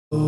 जम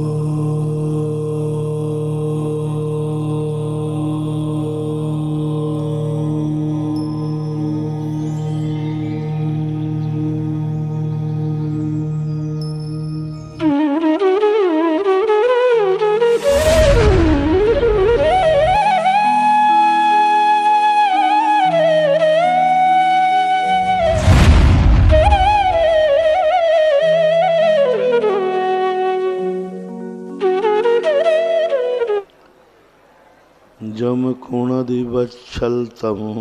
कुणदि वत्सल तमो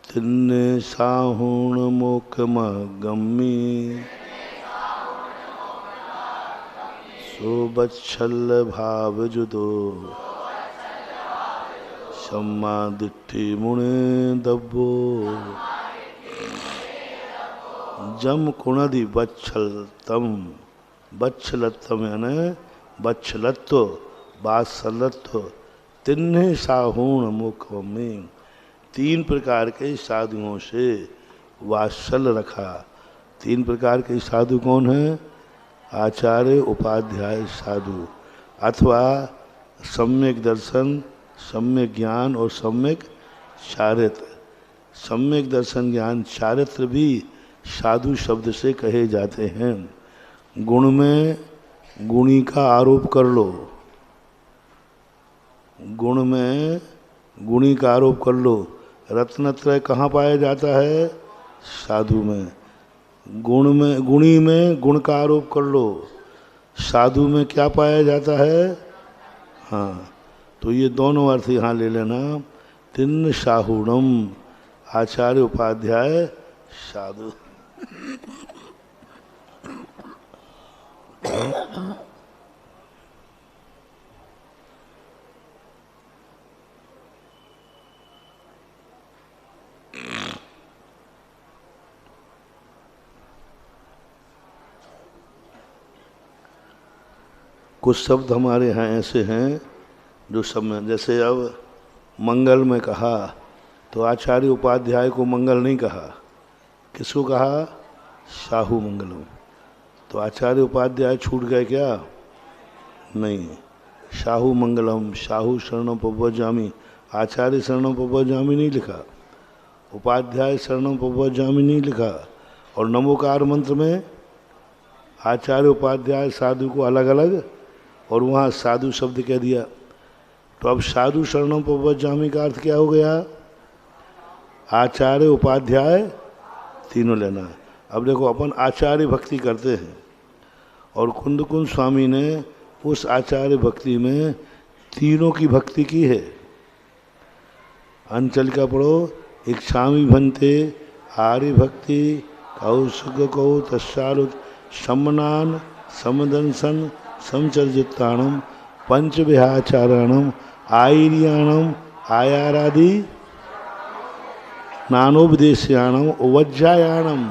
तिन्ने साहुण मोकम गम्मी सो वत्सल भाव जुदो सम्मा दिट्ठी मुने दब्बो। जम कुणदि वत्सल तम, वत्सलत्व यानी वत्सलत्व वात्सलत्व, तिन्ने साहूण मुख में, तीन प्रकार के साधुओं से वात्सल रखा। तीन प्रकार के साधु कौन है? आचार्य, उपाध्याय साधु, अथवा सम्यक दर्शन, सम्यक ज्ञान और सम्यक चारित्र। सम्यक दर्शन ज्ञान चारित्र भी साधु शब्द से कहे जाते हैं। गुण में गुणी का आरोप कर लो, गुण में गुणी का आरोप कर लो। रत्नत्रय कहाँ पाया जाता है? साधु में। गुण में गुणी में गुण का आरोप कर लो, साधु में क्या पाया जाता है? हाँ, तो ये दोनों अर्थ यहाँ ले लेना। तिन्न साहुणम, आचार्य उपाध्याय साधु। कुछ शब्द हमारे यहाँ ऐसे हैं जो सब में, जैसे अब मंगल में कहा तो आचार्य उपाध्याय को मंगल नहीं कहा, किसको कहा? साहू मंगलम। तो आचार्य उपाध्याय छूट गए क्या? नहीं। साहू मंगलम, साहू शरणम पवज्जामि, आचार्य शरणम पवज्जामि नहीं लिखा, उपाध्याय शरणम पवज्जामि नहीं लिखा। और नमोकार मंत्र में आचार्य उपाध्याय साधु को अलग अलग और वहाँ साधु शब्द कह दिया। तो अब साधु शरणम पवज्जामि का अर्थ क्या हो गया? आचार्य उपाध्याय तीनों लेना। अब देखो, अपन आचार्य भक्ति करते हैं और कुंद स्वामी ने उस आचार्य भक्ति में तीनों की भक्ति की है। अंचल का पढ़ो, इच्छामि भन्ते आर्य भक्ति कौसुक कौ तस्सारु सम्मनान समदंसन समचर्जिताणम पंचविहाचारणम आईरियाणम आयारादि नानोपदेश्याणम उवज्जायाणम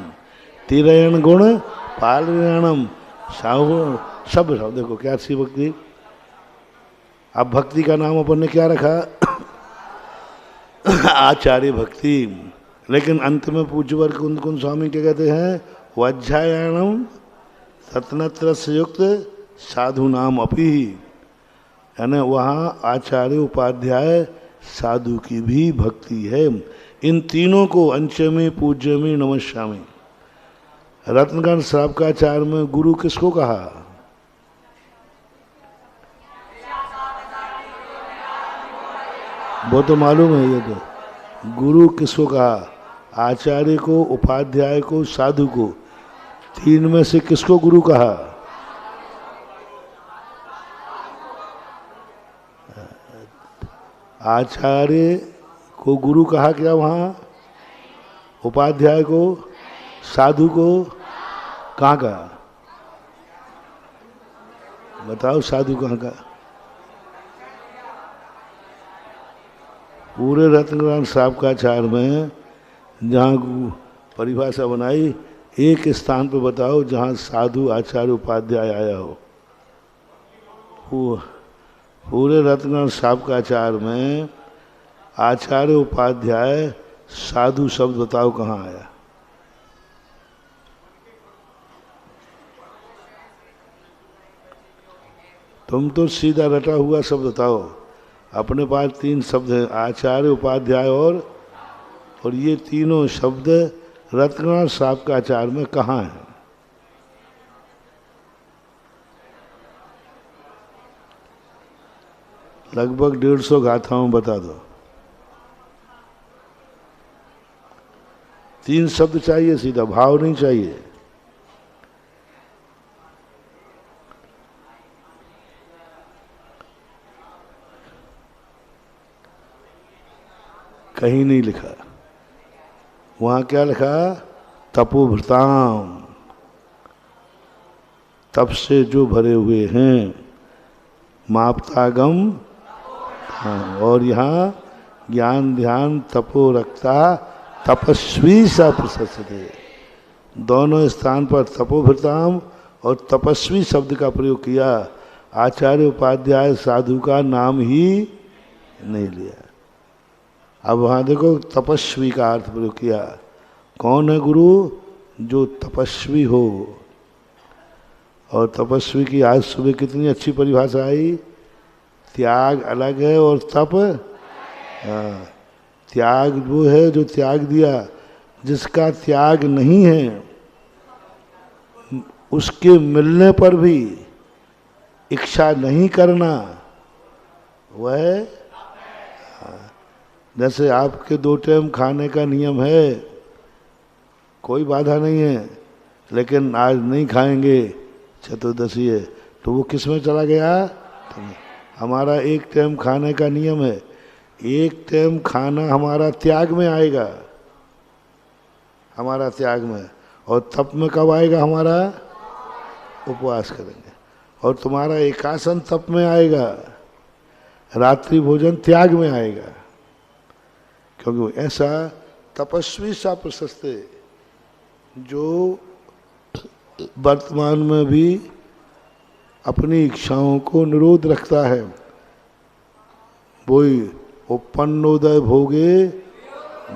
तिरयण गुण पालयाणम साहु। सब देखो क्या सी भक्ति। अब भक्ति का नाम अपन ने क्या रखा? आचार्य भक्ति। लेकिन अंत में पूज्यवर कुंद स्वामी क्या कहते हैं? वज्जायाणम सतनत्र से युक्त साधु नाम अपी, यानी वहाँ आचार्य उपाध्याय साधु की भी भक्ति है। इन तीनों को अंचमी पूज्यमी नमस्यामी। रत्नगण श्रावकाचार में गुरु किसको कहा? वो तो मालूम है। ये तो गुरु किसको कहा? आचार्य को, उपाध्याय को, साधु को। तीन में से किसको गुरु कहा? आचार्य को गुरु कहा क्या वहाँ? उपाध्याय को, साधु को कहाँ कहा? बताओ, साधु कहाँ का? पूरे रत्नग्राम श्रावकाचार में जहाँ परिभाषा बनाई, एक स्थान पर बताओ जहाँ साधु आचार्य उपाध्याय आया हो। पूरे रत्नग्राम श्रावकाचार में आचार्य उपाध्याय साधु शब्द बताओ कहाँ आया? तुम तो सीधा रटा हुआ शब्द बताओ। अपने पास 3 शब्द हैं, आचार्य, उपाध्याय और ये तीनों शब्द रत्नाकर साहब का आचार में कहाँ है? लगभग 150 गाथाओं बता दो। 3 शब्द चाहिए, सीधा भाव नहीं चाहिए। कहीं नहीं लिखा। वहां क्या लिखा? तपोभृताम, तप से जो भरे हुए हैं। मापतागम, हाँ, और यहाँ ज्ञान ध्यान तपो रखता तपस्वी सा प्रशस्ते। दोनों स्थान पर तपोभृताम और तपस्वी शब्द का प्रयोग किया। आचार्य उपाध्याय साधु का नाम ही नहीं लिया। अब वहाँ देखो तपस्वी का अर्थ प्रयोग किया। कौन है गुरु? जो तपस्वी हो। और तपस्वी की आज सुबह कितनी अच्छी परिभाषा आई। त्याग अलग है और तप, हाँ, त्याग वो है जो त्याग दिया। जिसका त्याग नहीं है उसके मिलने पर भी इच्छा नहीं करना, वह, जैसे आपके 2 टाइम खाने का नियम है, कोई बाधा नहीं है, लेकिन आज नहीं खाएंगे, चतुर्दशी है, तो वो किस में चला गया? हमारा 1 टाइम खाने का नियम है। 1 टाइम खाना हमारा त्याग में आएगा, हमारा त्याग में। और तप में कब आएगा? हमारा उपवास करेंगे। और तुम्हारा एकासन तप में आएगा, रात्रि भोजन त्याग में आएगा। क्योंकि ऐसा तपस्वी सा प्रशस्त है जो वर्तमान में भी अपनी इच्छाओं को निरोध रखता है। वही उत्पन्नोदय भोगे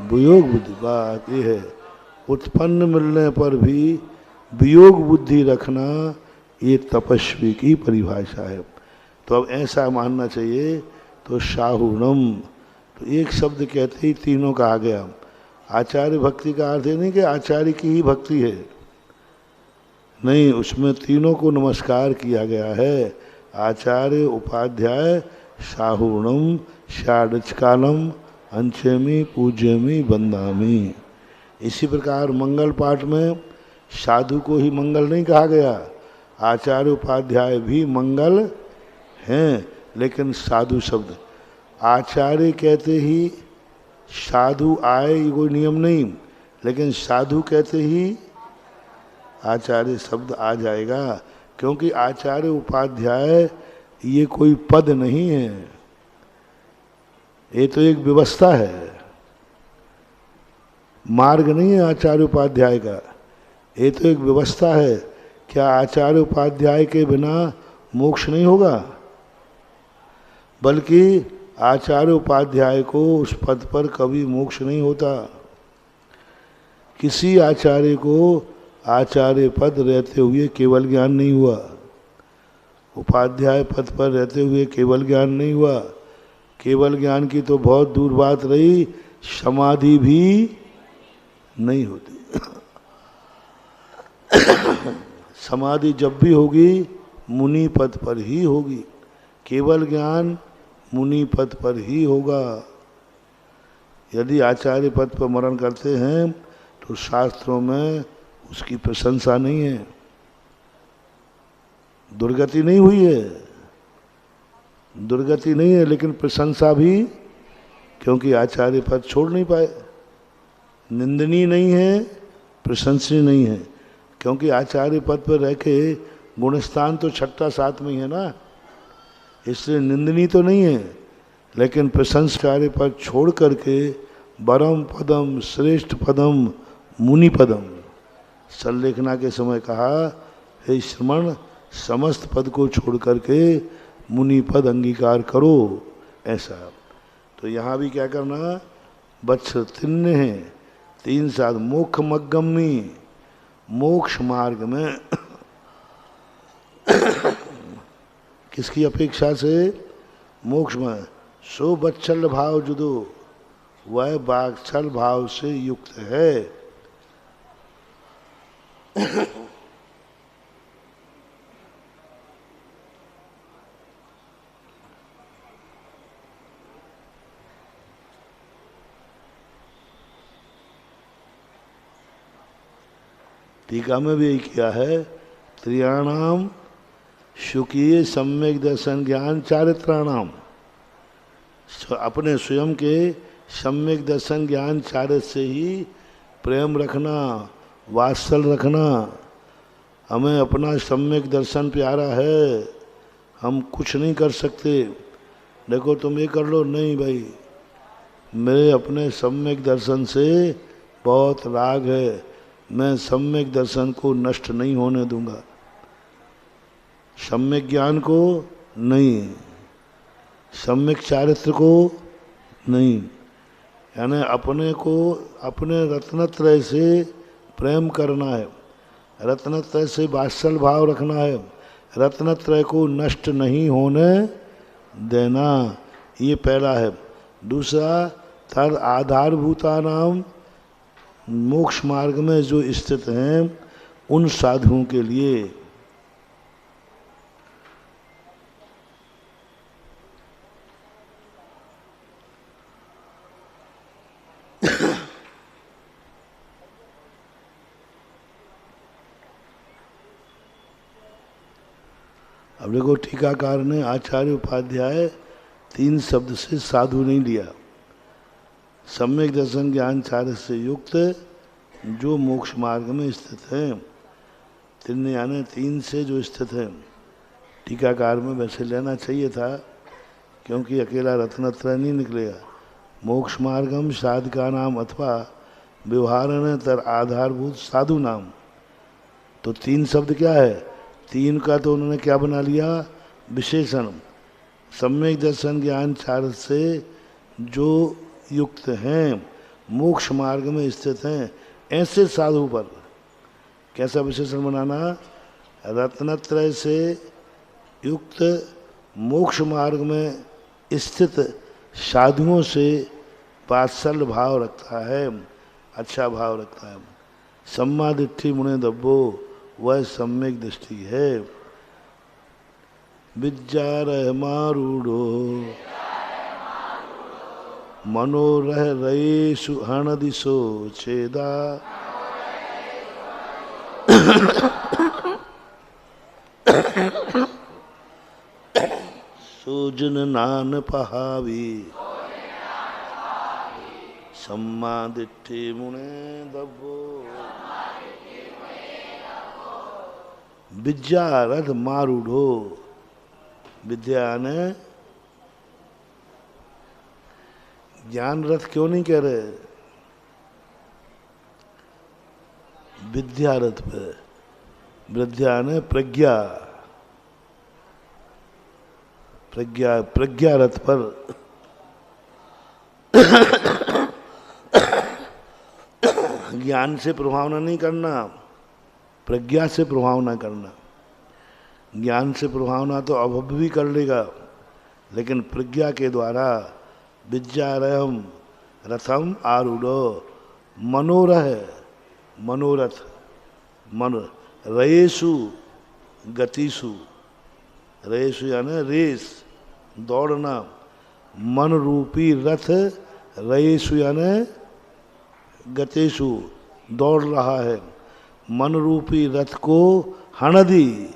वियोग बुद्धि। बात ये है, उत्पन्न मिलने पर भी वियोग बुद्धि रखना, ये तपस्वी की परिभाषा है। तो अब ऐसा मानना चाहिए। तो शाहुणम, तो एक शब्द कहते ही तीनों का आ गया। आचार्य भक्ति का अर्थ नहीं कि आचार्य की ही भक्ति है, नहीं, उसमें तीनों को नमस्कार किया गया है। आचार्य उपाध्याय शाहुणम षाडचकालम अंचेमी पूज्यमी वंदामी। इसी प्रकार मंगल पाठ में साधु को ही मंगल नहीं कहा गया, आचार्य उपाध्याय भी मंगल हैं, लेकिन साधु शब्द आचार्य कहते ही साधु आए, ये कोई नियम नहीं, लेकिन साधु कहते ही आचार्य शब्द आ जाएगा। क्योंकि आचार्य उपाध्याय ये कोई पद नहीं है, ये तो एक व्यवस्था है, मार्ग नहीं है आचार्य उपाध्याय का, ये तो एक व्यवस्था है। क्या आचार्य उपाध्याय के बिना मोक्ष नहीं होगा? बल्कि आचार्य उपाध्याय को उस पद पर कभी मोक्ष नहीं होता। किसी आचार्य को आचार्य पद रहते हुए केवल ज्ञान नहीं हुआ, उपाध्याय पद पर रहते हुए केवल ज्ञान नहीं हुआ। केवल ज्ञान की तो बहुत दूर बात रही, समाधि भी नहीं होती। समाधि जब भी होगी मुनि पद पर ही होगी, केवल ज्ञान मुनि पद पर ही होगा। यदि आचार्य पद पर मरण करते हैं तो शास्त्रों में उसकी प्रशंसा नहीं है, दुर्गति नहीं हुई है, दुर्गति नहीं है, लेकिन प्रशंसा भी, क्योंकि आचार्य पद छोड़ नहीं पाए। निंदनीय नहीं है, प्रशंसनीय नहीं है, क्योंकि आचार्य पद पर रह के गुणस्थान तो 6ठा 7 में ही है ना, इसलिए निंदनीय तो नहीं है, लेकिन प्रशंसकार्य पद छोड़ करके परम पदम श्रेष्ठ पदम मुनि पदम, संलेखना के समय कहा, हे श्रमण समस्त पद को छोड़ करके मुनि पद अंगीकार करो, ऐसा। तो यहाँ भी क्या करना? वत्स तिन्ने हैं, 3 साथ मोक्ष मग्गमी, मोक्ष मार्ग में किसकी अपेक्षा से? मोक्ष में। सो बच्छल भाव जुदो, वह वात्सल भाव से युक्त है। टीका में भी यही किया है, त्रियाणाम शुकीय सम्यक दर्शन ज्ञान चारित्राणाम। अपने स्वयं के सम्यक दर्शन ज्ञान चारित्र से ही प्रेम रखना, वात्सल रखना। हमें अपना सम्यक दर्शन प्यारा है, हम कुछ नहीं कर सकते। देखो तुम ये कर लो, नहीं भाई, मेरे अपने सम्यक दर्शन से बहुत राग है, मैं सम्यक दर्शन को नष्ट नहीं होने दूंगा, सम्यक ज्ञान को नहीं, सम्यक चारित्र को नहीं। यानी अपने को अपने रत्नत्रय से प्रेम करना है, रत्नत्रय से वात्सल भाव रखना है, रत्नत्रय को नष्ट नहीं होने देना, ये पहला है। दूसरा, तद आधारभूता नाम, मोक्ष मार्ग में जो स्थित हैं उन साधुओं के लिए। अब देखो टीकाकार ने आचार्य उपाध्याय 3 शब्द से साधु नहीं लिया। सम्यक दर्शन ज्ञान चारित्र से युक्त जो मोक्ष मार्ग में स्थित हैं, तीन यानी 3 से जो स्थित हैं। टीकाकार में वैसे लेना चाहिए था, क्योंकि अकेला रत्नत्रय नहीं निकलेगा। मोक्ष मार्गम साधका नाम अथवा व्यवहार तर आधारभूत साधु नाम। तो 3 शब्द क्या है? 3 का तो उन्होंने क्या बना लिया? विशेषण। सम्यक दर्शन ज्ञान चारित्र से जो युक्त हैं, मोक्ष मार्ग में स्थित हैं, ऐसे साधु पर कैसा विशेषण बनाना? रत्नत्रय से युक्त मोक्ष मार्ग में स्थित साधुओं से वात्सल्य भाव रखता है, अच्छा भाव रखता है। सम्मा दिट्ठी मुने दब्बो, वह सम्यक दृष्टि है। विज्जार मारूढ़ो मनोरह रयेषु हणदिशो छेदा सोजन नान पहावी सम्मा दिट्ठि मुने दब्बो। विद्या रथ मारूढ़ो, विद्या ने ज्ञान रथ क्यों नहीं कह रहे? विद्या रथ पे, विद्या ने प्रज्ञा, प्रज्ञा प्रज्ञा रथ पर ज्ञान से प्रभावना नहीं करना, प्रज्ञा से प्रभावना करना। ज्ञान से प्रभावना तो अभव भी कर लेगा, लेकिन प्रज्ञा के द्वारा विज्ञारहम रथम आरूढ़ो मनोरह, मनोरथ मन रयेषु गतिषु, रेसु यानी रेस दौड़ना, मन रूपी रथ रयेषु यानी गतेषु दौड़ रहा है। मन रूपी रथ को हणदी,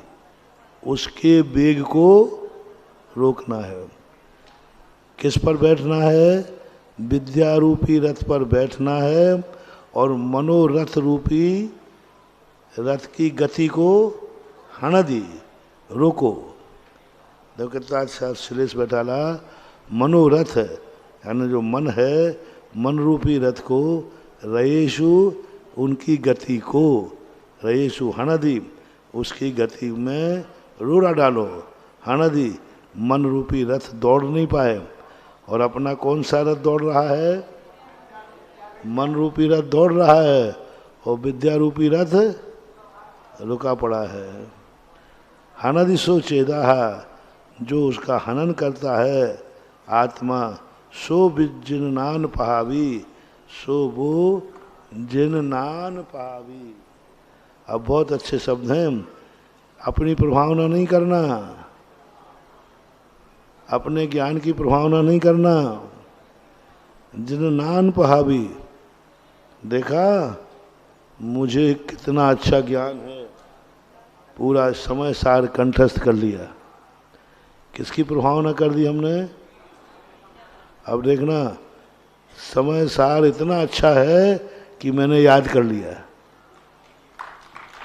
उसके वेग को रोकना है। किस पर बैठना है? विद्या रूपी रथ पर बैठना है और मनोरथ रूपी रथ की गति को हणदी, रोको। देखो कितना अच्छा श्लेष बैठाला। मनोरथ यानी जो मन है, मन रूपी रथ को रयेषु उनकी गति को, रयेषु हणदी उसकी गति में रोड़ा डालो। हणदी मन रूपी रथ दौड़ नहीं पाए, और अपना कौन सा रथ दौड़ रहा है? मन रूपी रथ दौड़ रहा है और विद्या रूपी रथ रुका पड़ा है। हणदिशो चेदा, जो उसका हनन करता है आत्मा, सो जिन नान पहावी, सो वो जिन नान पहावी। अब बहुत अच्छे शब्द हैं। अपनी प्रभावना नहीं करना, अपने ज्ञान की प्रभावना नहीं करना। जिन नान पहावी, देखा मुझे कितना अच्छा ज्ञान है, पूरा समय सार कंठस्थ कर लिया। किसकी प्रभावना कर दी हमने? अब देखना, समय सार इतना अच्छा है कि मैंने याद कर लिया।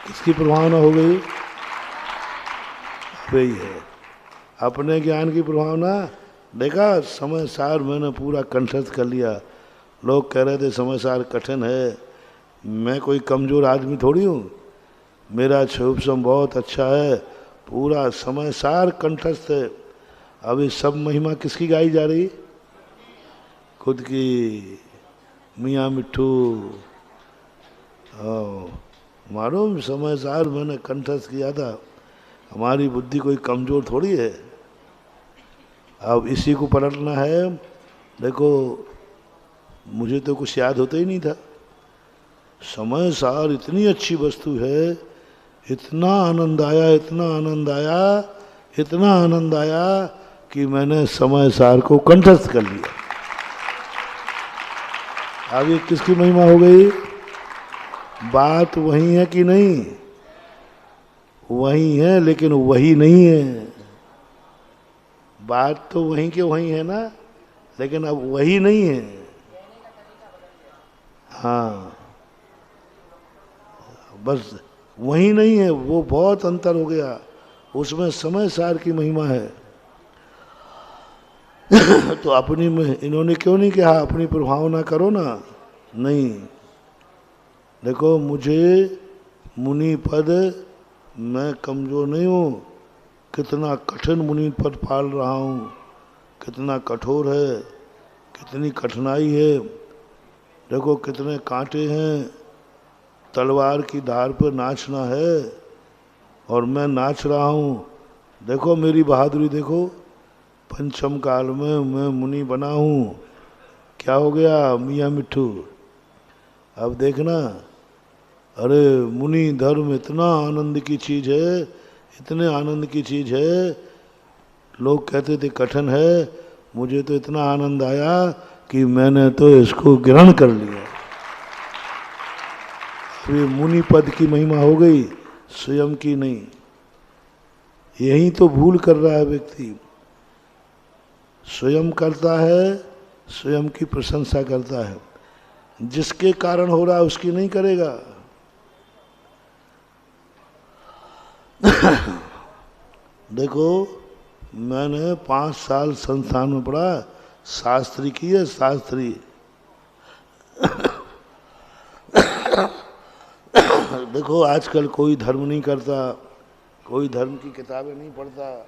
किसकी प्रभावना हो गई? वही है, अपने ज्ञान की प्रभावना। देखा समय सार मैंने पूरा कंठस्थ कर लिया। लोग कह रहे थे समय सार कठिन है, मैं कोई कमज़ोर आदमी थोड़ी हूँ, मेरा क्षोभसम बहुत अच्छा है, पूरा समय सार कंठस्थ है। अब ये सब महिमा किसकी गाई जा रही? खुद की। मियाँ मिट्ठू मालूम समय सार मैंने कंठस्थ किया था। हमारी बुद्धि कोई कमज़ोर थोड़ी है। अब इसी को पलटना है। देखो मुझे तो कुछ याद होता ही नहीं था। समय सार इतनी अच्छी वस्तु है, इतना आनंद आया, इतना आनंद आया, इतना आनंद आया कि मैंने समय सार को कंठस्थ कर लिया। अब ये किसकी महिमा हो गई? बात वही है कि नहीं? वही है, लेकिन वही नहीं है। बात तो वहीं के वहीं है ना, लेकिन अब वही नहीं है। हाँ, बस वही नहीं है, वो बहुत अंतर हो गया। उसमें समय सार की महिमा है। तो अपनी में इन्होंने क्यों नहीं कहा अपनी प्रभावना करो ना? नहीं, देखो मुझे मुनि पद, मैं कमजोर नहीं हूँ। कितना कठिन मुनि पद पाल रहा हूँ, कितना कठोर है, कितनी कठिनाई है। देखो कितने कांटे हैं, तलवार की धार पर नाचना है और मैं नाच रहा हूँ। देखो मेरी बहादुरी देखो, पंचम काल में मैं मुनि बना हूँ। क्या हो गया मियाँ मिट्ठू? अब देखना, अरे मुनि धर्म इतना आनंद की चीज़ है, इतने आनंद की चीज़ है। लोग कहते थे कठिन है, मुझे तो इतना आनंद आया कि मैंने तो इसको ग्रहण कर लिया। ये मुनि पद की महिमा हो गई, स्वयं की नहीं। यही तो भूल कर रहा है व्यक्ति। स्वयं करता है, स्वयं की प्रशंसा करता है, जिसके कारण हो रहा है उसकी नहीं करेगा। देखो मैंने 5 साल संस्थान में पढ़ा, शास्त्री की है, शास्त्री। देखो आजकल कोई धर्म नहीं करता, कोई धर्म की किताबें नहीं पढ़ता।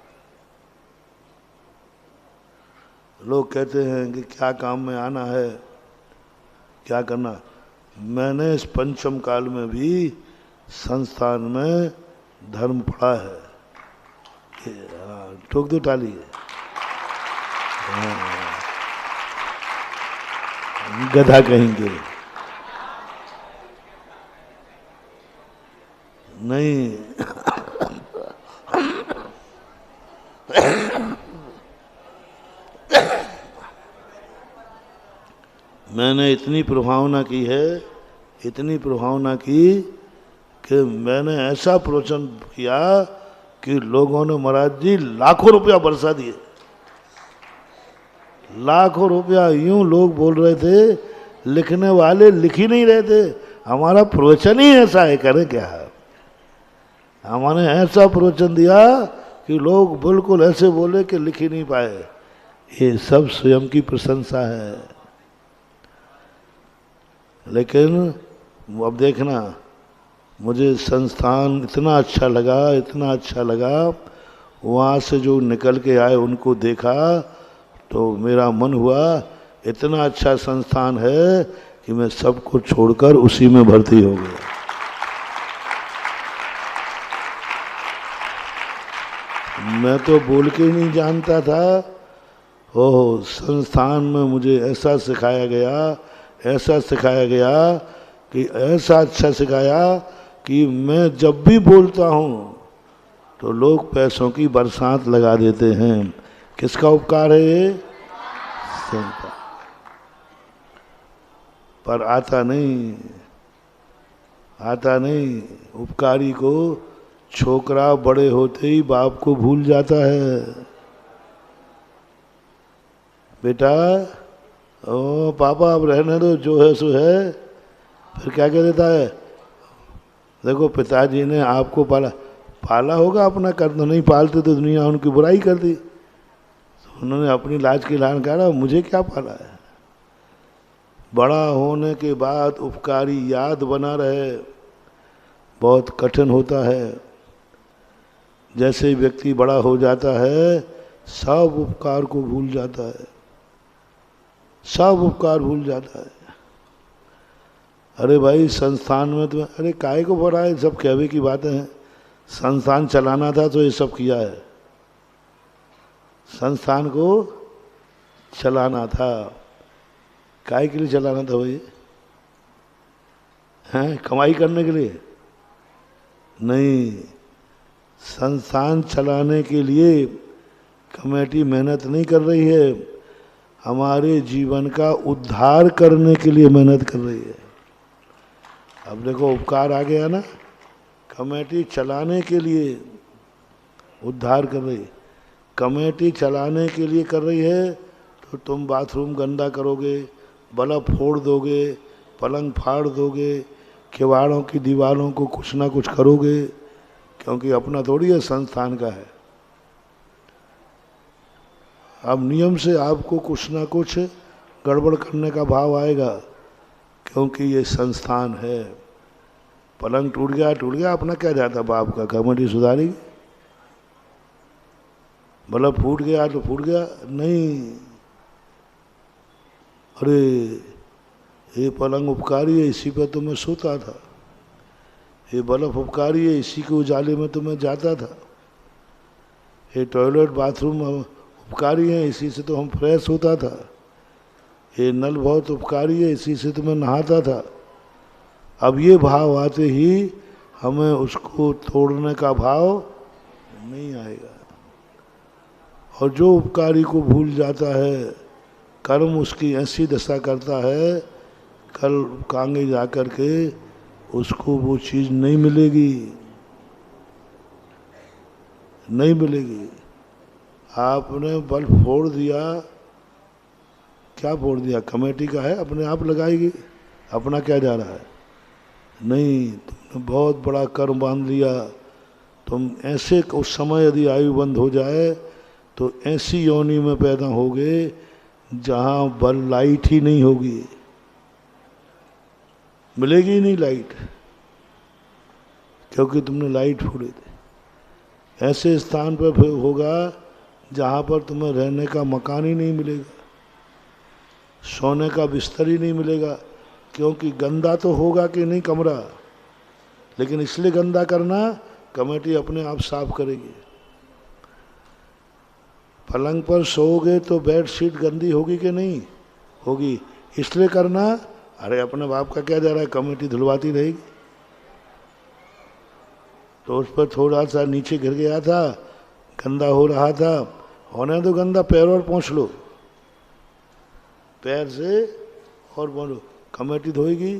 लोग कहते हैं कि क्या काम में आना है, क्या करना। मैंने इस पंचम काल में भी संस्थान में धर्म पढ़ा है। ठोक दो ताली। गधा कहेंगे नहीं। मैंने इतनी प्रभावना की है, इतनी प्रभावना की कि मैंने ऐसा प्रवचन किया कि लोगों ने महाराज जी लाखों रुपया बरसा दिए। लाखों रुपया यूं लोग बोल रहे थे, लिखने वाले लिख ही नहीं रहे थे। हमारा प्रवचन ही ऐसा है, करें क्या। हमने ऐसा प्रवचन दिया कि लोग बिल्कुल ऐसे बोले कि लिख ही नहीं पाए। ये सब स्वयं की प्रशंसा है। लेकिन अब देखना, मुझे संस्थान इतना अच्छा लगा, इतना अच्छा लगा। वहाँ से जो निकल के आए उनको देखा तो मेरा मन हुआ इतना अच्छा संस्थान है कि मैं सबको छोड़कर उसी में भर्ती हो गया। मैं तो बोल के ही नहीं जानता था। ओह, संस्थान में मुझे ऐसा सिखाया गया, ऐसा सिखाया गया कि ऐसा अच्छा सिखाया कि मैं जब भी बोलता हूँ तो लोग पैसों की बरसात लगा देते हैं। किसका उपकार है ये? संता। पर आता नहीं, आता नहीं। उपकारी को छोकरा बड़े होते ही बाप को भूल जाता है। बेटा, ओ पापा अब रहने दो, जो है सो है। फिर क्या कह देता है? देखो पिताजी ने आपको पाला, पाला होगा अपना कर्म, नहीं पालते तो दुनिया उनकी बुराई कर दी। तो उन्होंने अपनी लाज की लान काटा, मुझे क्या पाला है। बड़ा होने के बाद उपकारी याद बना रहे, बहुत कठिन होता है। जैसे व्यक्ति बड़ा हो जाता है सब उपकार को भूल जाता है, सब उपकार भूल जाता है। अरे भाई संस्थान में तो, अरे काहे को भरा है, सब कहवे की बातें हैं। संस्थान चलाना था तो ये सब किया है। संस्थान को चलाना था, काहे के लिए चलाना था भाई? हैं, कमाई करने के लिए नहीं। संस्थान चलाने के लिए कमेटी मेहनत नहीं कर रही है, हमारे जीवन का उद्धार करने के लिए मेहनत कर रही है। अब देखो उपकार आ गया ना, कमेटी चलाने के लिए उद्धार कर रही है। कमेटी चलाने के लिए कर रही है तो तुम बाथरूम गंदा करोगे, बल्ब फोड़ दोगे, पलंग फाड़ दोगे, किवाड़ों की दीवारों को कुछ ना कुछ करोगे, क्योंकि अपना थोड़ी है, संस्थान का है। अब नियम से आपको कुछ ना कुछ गड़बड़ करने का भाव आएगा, क्योंकि ये संस्थान है। पलंग टूट गया, अपना क्या जाता बाप का, कमेटी सुधारेगी। बल्ब फूट गया तो फूट गया, नहीं। अरे ये पलंग उपकारी है, इसी पर तो मैं सोता था। ये बल्ब उपकारी है, इसी के उजाले में तो मैं जाता था। ये टॉयलेट बाथरूम उपकारी है, इसी से तो हम फ्रेश होता था। ये नल बहुत उपकारी है, इसी से तो मैं नहाता था। अब ये भाव आते ही हमें उसको तोड़ने का भाव नहीं आएगा। और जो उपकारी को भूल जाता है, कर्म उसकी ऐसी दशा करता है, कल आगे जा कर के उसको वो चीज़ नहीं मिलेगी, नहीं मिलेगी। आपने बल्ब फोड़ दिया, क्या फोड़ दिया? कमेटी का है, अपने आप लगाएगी, अपना क्या जा रहा है? नहीं, तुमने बहुत बड़ा कर्म बांध लिया। तुम ऐसे उस समय यदि आयु बंद हो जाए तो ऐसी योनि में पैदा होगे जहाँ बल लाइट ही नहीं होगी, मिलेगी ही नहीं लाइट, क्योंकि तुमने लाइट फोड़ी थी। ऐसे स्थान पर फिर होगा जहाँ पर तुम्हें रहने का मकान ही नहीं मिलेगा, सोने का बिस्तर ही नहीं मिलेगा, क्योंकि गंदा तो होगा कि नहीं कमरा, लेकिन इसलिए गंदा करना कमेटी अपने आप साफ करेगी। पलंग पर सोओगे तो बेडशीट गंदी होगी कि नहीं होगी, इसलिए करना। अरे अपने बाप का क्या जा रहा है, कमेटी धुलवाती रहेगी। तो उस पर थोड़ा सा नीचे गिर गया था, गंदा हो रहा था, होने दो गंदा, पैर और पोंछ लो, पैर से और बोलो, कमेटी धोएगी।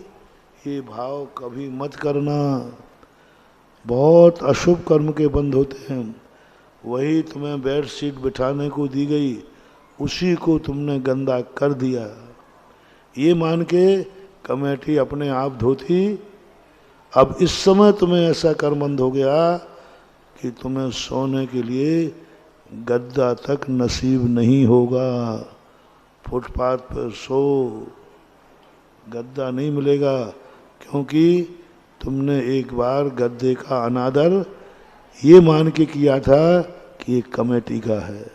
ये भाव कभी मत करना, बहुत अशुभ कर्म के बंद होते हैं। वही तुम्हें बेडशीट बिठाने को दी गई, उसी को तुमने गंदा कर दिया। ये मान के कमेटी अपने आप धोती। अब इस समय तुम्हें ऐसा कर्मबंध हो गया कि तुम्हें सोने के लिए गद्दा तक नसीब नहीं होगा। फुटपाथ पर सो, गद्दा नहीं मिलेगा, क्योंकि तुमने एक बार गद्दे का अनादर ये मान के किया था कि ये कमेटी का है।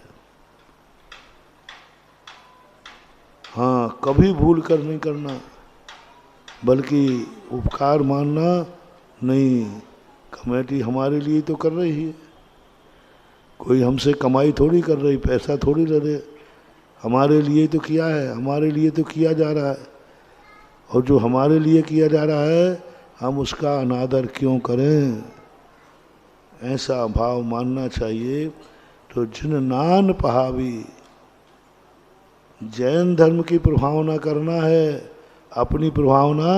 हाँ, कभी भूल कर नहीं करना, बल्कि उपकार मानना नहीं, कमेटी हमारे लिए तो कर रही है। कोई हमसे कमाई थोड़ी कर रही, पैसा थोड़ी ले रहे, हमारे लिए तो किया है, हमारे लिए तो किया जा रहा है। और जो हमारे लिए किया जा रहा है हम उसका अनादर क्यों करें? ऐसा भाव मानना चाहिए। तो जिन नान पहावी, जैन धर्म की प्रभावना करना है, अपनी प्रभावना,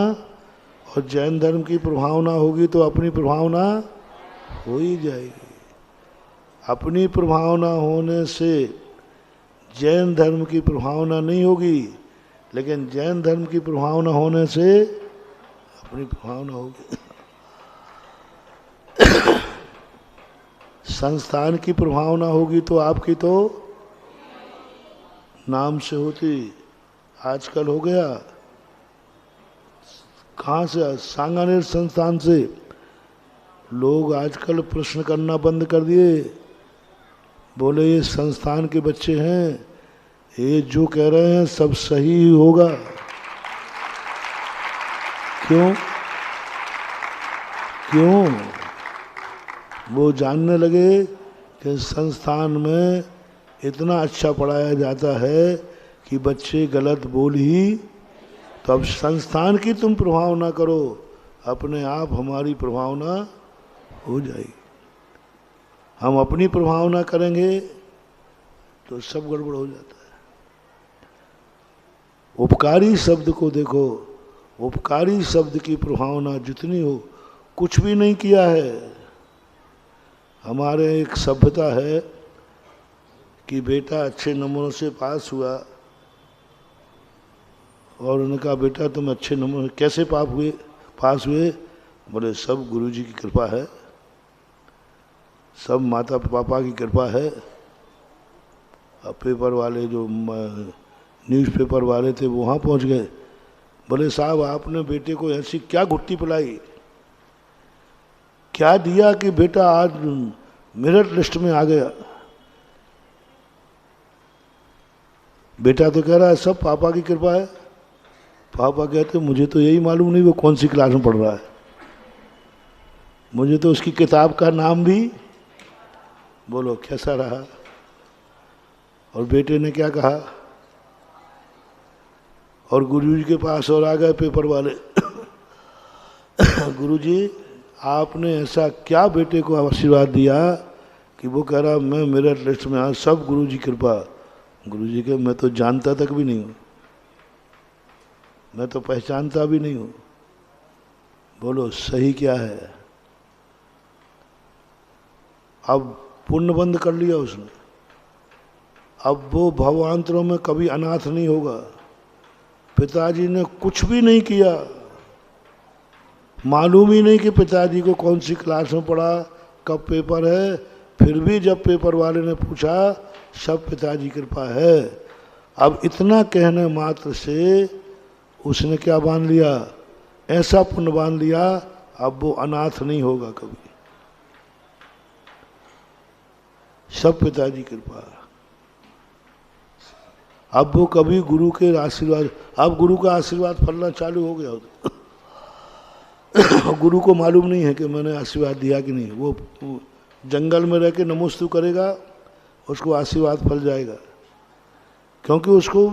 और जैन धर्म की प्रभावना होगी तो अपनी प्रभावना हो ही जाएगी। अपनी प्रभावना होने से जैन धर्म की प्रभावना नहीं होगी, लेकिन जैन धर्म की प्रभावना होने से अपनी प्रभावना होगी। संस्थान की प्रभावना होगी तो आपकी तो नाम से होती। आजकल हो गया, कहाँ से? सांगानेर संस्थान से लोग आजकल प्रश्न करना बंद कर दिए। बोले ये संस्थान के बच्चे हैं, ये जो कह रहे हैं सब सही ही होगा। क्यों? क्यों? वो जानने लगे कि संस्थान में इतना अच्छा पढ़ाया जाता है कि बच्चे गलत बोल ही। तो अब संस्थान की तुम प्रभावना करो, अपने आप हमारी प्रभावना हो जाएगी। हम अपनी प्रभावना करेंगे तो सब गड़बड़ हो जाता है। उपकारी शब्द को देखो, उपकारी शब्द की प्रभावना जितनी हो, कुछ भी नहीं किया है। हमारे एक सभ्यता है कि बेटा अच्छे नंबरों से पास हुआ, और उन्होंने कहा बेटा तुम अच्छे नंबर कैसे पास हुए? बोले सब गुरुजी की कृपा है, सब माता पापा की कृपा है। अब पेपर वाले जो न्यूज़पेपर वाले थे वो वहाँ पहुँच गए। बोले साहब आपने बेटे को ऐसी क्या घुट्टी पिलाई, क्या दिया कि बेटा आज मेरिट लिस्ट में आ गया? बेटा तो कह रहा है सब पापा की कृपा है। पापा कहते मुझे तो यही मालूम नहीं वो कौन सी क्लास में पढ़ रहा है, मुझे तो उसकी किताब का नाम भी। बोलो कैसा रहा? और बेटे ने क्या कहा? और गुरुजी के पास और आ गए पेपर वाले। गुरुजी आपने ऐसा क्या बेटे को आशीर्वाद दिया कि वो कह रहा मैं मेरिट लिस्ट में आ, सब गुरुजी कृपा। गुरुजी के मैं तो जानता तक भी नहीं हूँ, मैं तो पहचानता भी नहीं हूँ। बोलो सही क्या है? अब पुण्य बंद कर लिया उसने, अब वो भवांतरों में कभी अनाथ नहीं होगा। पिताजी ने कुछ भी नहीं किया, मालूम ही नहीं कि पिताजी को कौन सी क्लास में पढ़ा, कब पेपर है, फिर भी जब पेपर वाले ने पूछा सब पिताजी की कृपा है। अब इतना कहने मात्र से उसने क्या बांध लिया? ऐसा पुण्य बांध लिया, अब वो अनाथ नहीं होगा कभी, सब पिताजी की कृपा। अब वो कभी गुरु के आशीर्वाद, अब गुरु का आशीर्वाद फलना चालू हो गया होता। गुरु को मालूम नहीं है कि मैंने आशीर्वाद दिया कि नहीं। वो जंगल में रह के नमोस्तु करेगा, उसको आशीर्वाद फल जाएगा, क्योंकि उसको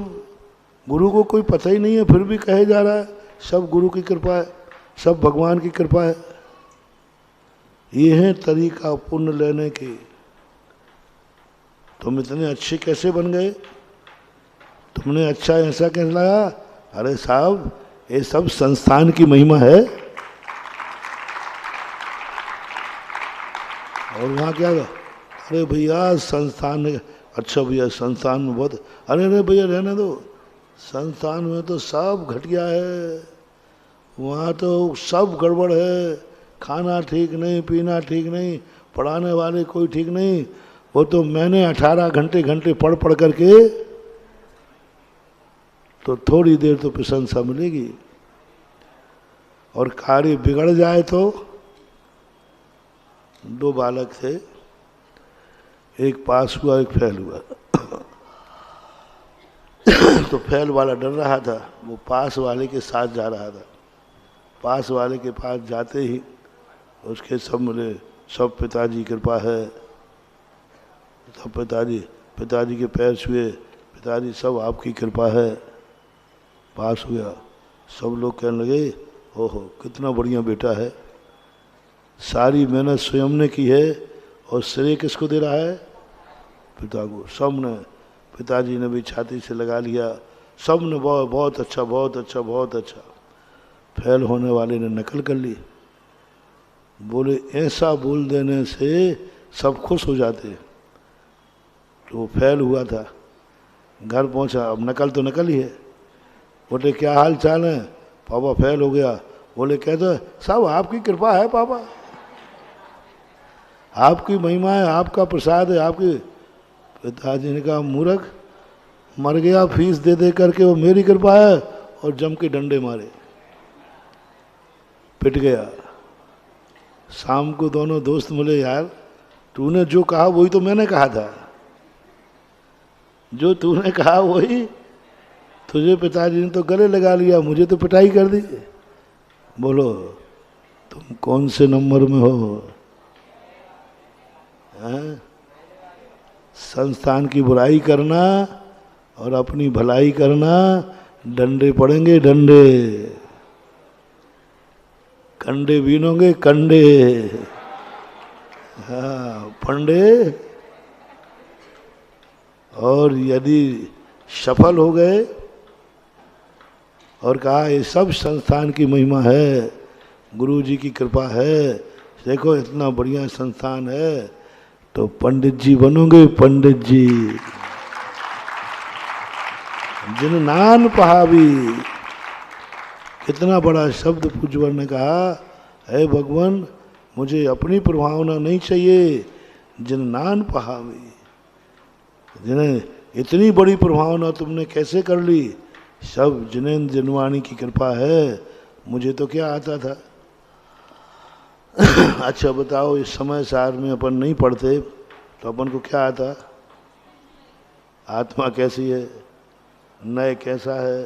गुरु को कोई पता ही नहीं है, फिर भी कहे जा रहा है सब गुरु की कृपा है, सब भगवान की कृपा है। ये है तरीका पुण्य लेने के। तुम इतने अच्छे कैसे बन गए? तुमने अच्छा ऐसा कैसे लगा? अरे साहब ये सब संस्थान की महिमा है। और वहाँ क्या था? अरे भैया संस्थान में, अच्छा भैया संस्थान में बहुत, अरे भैया रहने दो, संस्थान में तो सब घटिया है, वहाँ तो सब गड़बड़ है, खाना ठीक नहीं, पीना ठीक नहीं, पढ़ाने वाले कोई ठीक नहीं। वो तो मैंने 18 घंटे पढ़ करके, तो थोड़ी देर तो प्रशंसा मिलेगी, और कार्य बिगड़ जाए तो। 2 बालक थे, एक पास हुआ एक फेल हुआ। तो फेल वाला डर रहा था, वो पास वाले के साथ जा रहा था। पास वाले के पास जाते ही उसके सब मिले, सब पिताजी कृपा है, तब पिताजी के पैर छुए, पिताजी सब आपकी कृपा है, पास हुआ। सब लोग कहने लगे ओहो कितना बढ़िया बेटा है, सारी मेहनत स्वयं ने की है और श्रेय किसको दे रहा है? पिता को। सब ने, पिताजी ने भी छाती से लगा लिया, सब ने बहुत बहुत अच्छा बहुत अच्छा बहुत अच्छा। फेल होने वाले ने नकल कर ली। बोले ऐसा बोल देने से सब खुश हो जाते। तो वो फेल हुआ था, घर पहुंचा, अब नकल तो नकल ही है। बोले क्या हाल चाल है? पापा फेल हो गया। बोले कहते सब आपकी कृपा है पापा, आपकी महिमा है, आपका प्रसाद है, आपकी। पिताजी ने कहा मूर्ख, मर गया फीस दे दे करके, वो मेरी कृपा है। और जम के डंडे मारे, पिट गया। शाम को दोनों दोस्त मिले, यार तूने जो कहा वही तो मैंने कहा था, जो तूने कहा वही, तुझे पिताजी ने तो गले लगा लिया, मुझे तो पिटाई कर दी। बोलो तुम कौन से नंबर में हो? हैं? संस्थान की बुराई करना और अपनी भलाई करना, डंडे पड़ेंगे डंडे, कंडे बीनोगे कंडे। हाँ पंडे। और यदि सफल हो गए और कहा ये सब संस्थान की महिमा है, गुरु जी की कृपा है, देखो इतना बढ़िया संस्थान है, तो पंडित जी बनोगे पंडित जी। जिन नान पहावी, कितना बड़ा शब्द पूज्यवर ने कहा, हे भगवान मुझे अपनी प्रभावना नहीं चाहिए, जिन नान पहावी, जिन्हें इतनी बड़ी प्रभावना तुमने कैसे कर ली? सब जिनेन्द्र जिनवाणी की कृपा है, मुझे तो क्या आता था। अच्छा बताओ, इस समय सार में अपन नहीं पढ़ते तो अपन को क्या आता? आत्मा कैसी है, नय कैसा है,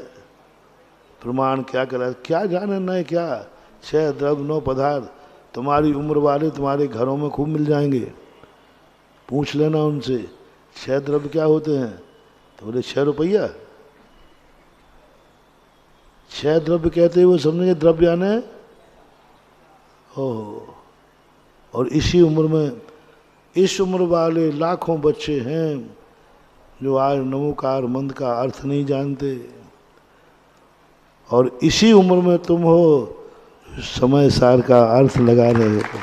प्रमाण क्या करा, क्या जाने नय क्या। 6 द्रव्य 9 पदार्थ तुम्हारी उम्र वाले तुम्हारे घरों में खूब मिल जाएंगे, पूछ लेना उनसे 6 द्रव्य क्या होते हैं। तो बोले 6 रुपया। 6 द्रव्य कहते हुए समझेंगे द्रव्य आने। और इसी उम्र में, इस उम्र वाले लाखों बच्चे हैं जो आज नमोकार मंत्र का अर्थ नहीं जानते, और इसी उम्र में तुम हो समय सार का अर्थ लगा रहे हो।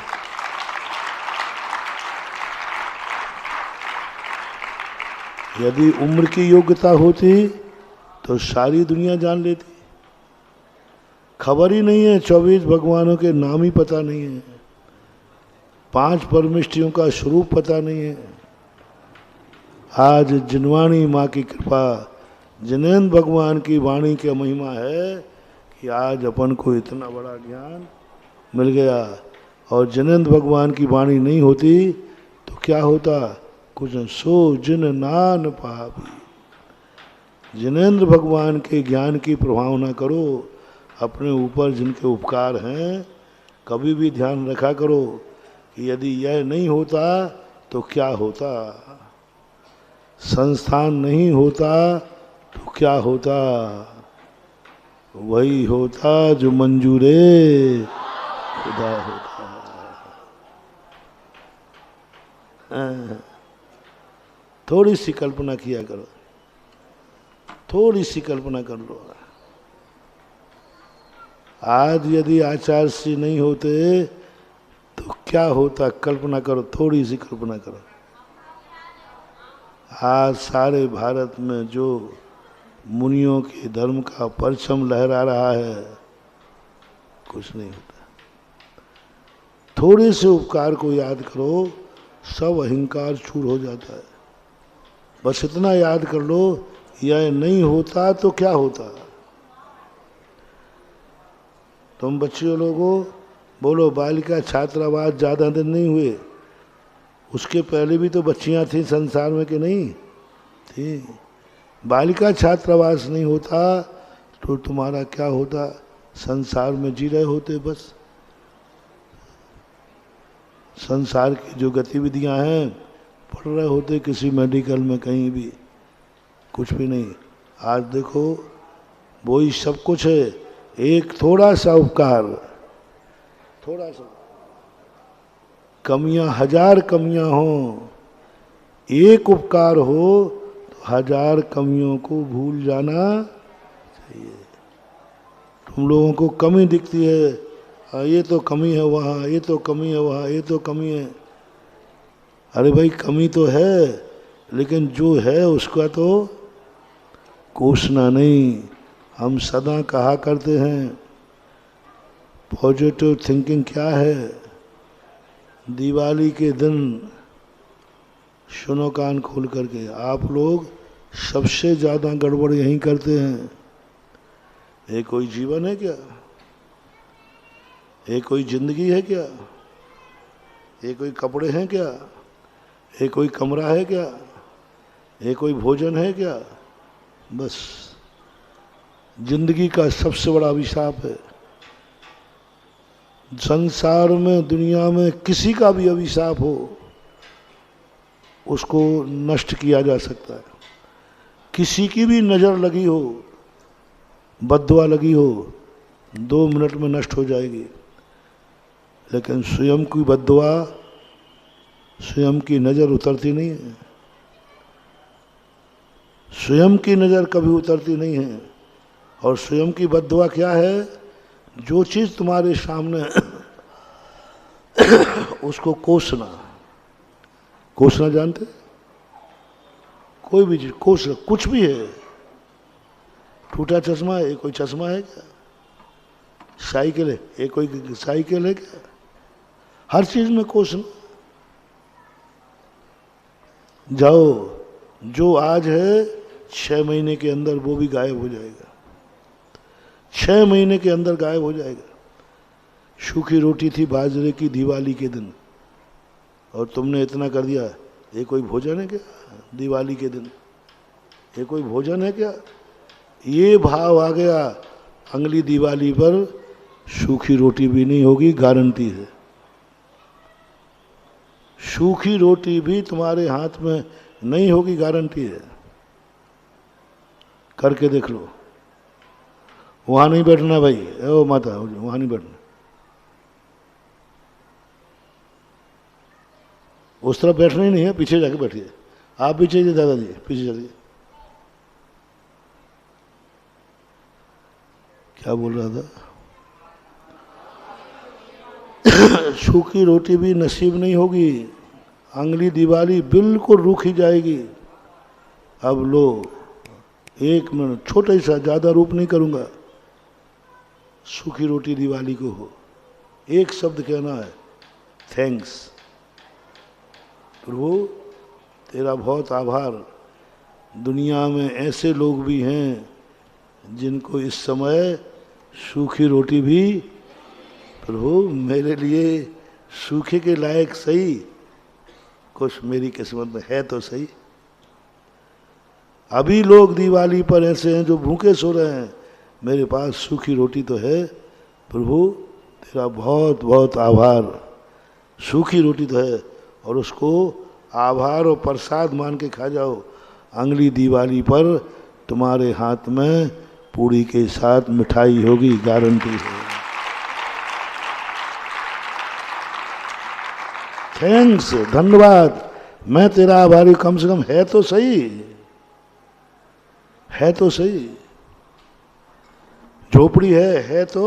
यदि उम्र की योग्यता होती तो सारी दुनिया जान लेती। खबर ही नहीं है, 24 भगवानों के नाम ही पता नहीं है, 5 परमेष्ठियों का स्वरूप पता नहीं है। आज जिनवाणी माँ की कृपा, जिनेन्द्र भगवान की वाणी की महिमा है कि आज अपन को इतना बड़ा ज्ञान मिल गया। और जिनेन्द्र भगवान की वाणी नहीं होती तो क्या होता? कुछ सो जिन नान पावी। जिनेन्द्र भगवान के ज्ञान की प्रभावना करो, अपने ऊपर जिनके उपकार हैं कभी भी ध्यान रखा करो कि यदि यह नहीं होता तो क्या होता, संस्थान नहीं होता तो क्या होता। वही होता जो मंजूरे खुदा होता। थोड़ी सी कल्पना किया करो, थोड़ी सी कल्पना कर लो। आज यदि आचार्य श्री नहीं होते तो क्या होता? कल्पना करो, थोड़ी सी कल्पना करो। आज सारे भारत में जो मुनियों के धर्म का परचम लहरा रहा है, कुछ नहीं होता। थोड़े से उपकार को याद करो, सब अहंकार चूर हो जाता है। बस इतना याद कर लो, यह नहीं होता तो क्या होता। तुम बच्चियों लोगों बोलो, बालिका छात्रावास ज़्यादा दिन नहीं हुए, उसके पहले भी तो बच्चियां थी संसार में कि नहीं थी। बालिका छात्रावास नहीं होता तो तुम्हारा क्या होता? संसार में जी रहे होते बस। संसार की जो गतिविधियां हैं पढ़ रहे होते किसी मेडिकल में कहीं भी, कुछ भी नहीं। आज देखो वही सब कुछ है। एक थोड़ा सा उपकार, थोड़ा सा, कमियां हजार कमियां हों, एक उपकार हो तो हजार कमियों को भूल जाना चाहिए। तुम लोगों को कमी दिखती है, ये तो कमी है वहाँ, ये तो कमी है वहाँ, ये तो कमी है। अरे भाई कमी तो है, लेकिन जो है उसका तो कोसना नहीं। हम सदा कहा करते हैं पॉजिटिव थिंकिंग क्या है। दिवाली के दिन सुनो कान खोल करके, आप लोग सबसे ज़्यादा गड़बड़ यहीं करते हैं। ये कोई जीवन है क्या? ये कोई जिंदगी है क्या? ये कोई कपड़े हैं क्या? ये कोई कमरा है क्या? ये कोई भोजन है क्या? बस जिंदगी का सबसे बड़ा अभिशाप है। संसार में, दुनिया में किसी का भी अभिशाप हो, उसको नष्ट किया जा सकता है। किसी की भी नज़र लगी हो, बद्दुआ लगी हो, 2 मिनट में नष्ट हो जाएगी। लेकिन स्वयं की बद्दुआ, स्वयं की नज़र उतरती नहीं है। स्वयं की नज़र कभी उतरती नहीं है। और स्वयं की बद्दुआ क्या है? जो चीज़ तुम्हारे सामने उसको कोसना। कोसना जानते? कोई भी चीज कोस, कुछ भी है। टूटा चश्मा है, ये कोई चश्मा है क्या? साइकिल है, ये कोई साइकिल है क्या? हर चीज में कोसना। जाओ, जो आज है 6 महीने के अंदर वो भी गायब हो जाएगा। 6 महीने के अंदर गायब हो जाएगा। सूखी रोटी थी बाजरे की दिवाली के दिन, और तुमने इतना कर दिया। ये कोई भोजन है क्या? दिवाली के दिन ये कोई भोजन है क्या? ये भाव आ गया, अगली दिवाली पर सूखी रोटी भी नहीं होगी, गारंटी है। सूखी रोटी भी तुम्हारे हाथ में नहीं होगी, गारंटी है। करके देख लो। वहां नहीं बैठना भाई, ओ माता, वहां नहीं बैठना। उस तरफ बैठना ही नहीं है, पीछे जाके बैठिए। आप पीछे जाइए दादाजी, पीछे चलिए। क्या बोल रहा था? सूखी रोटी भी नसीब नहीं होगी, अगली दिवाली बिल्कुल रूखी जाएगी। अब लो, 1 मिनट, छोटा सा, ज़्यादा रूप नहीं करूँगा। सूखी रोटी दिवाली को हो, एक शब्द कहना है, थैंक्स प्रभु, तेरा बहुत आभार। दुनिया में ऐसे लोग भी हैं जिनको इस समय सूखी रोटी भी, प्रभु मेरे लिए सूखे के लायक सही कुछ मेरी किस्मत में है तो सही। अभी लोग दिवाली पर ऐसे हैं जो भूखे सो रहे हैं, मेरे पास सूखी रोटी तो है, प्रभु तेरा बहुत बहुत आभार। सूखी रोटी तो है, और उसको आभार और प्रसाद मान के खा जाओ। अगली दिवाली पर तुम्हारे हाथ में पूड़ी के साथ मिठाई होगी, गारंटी है। थैंक्स, धन्यवाद, मैं तेरा आभारी। कम से कम है तो सही, है तो सही। झोपड़ी है तो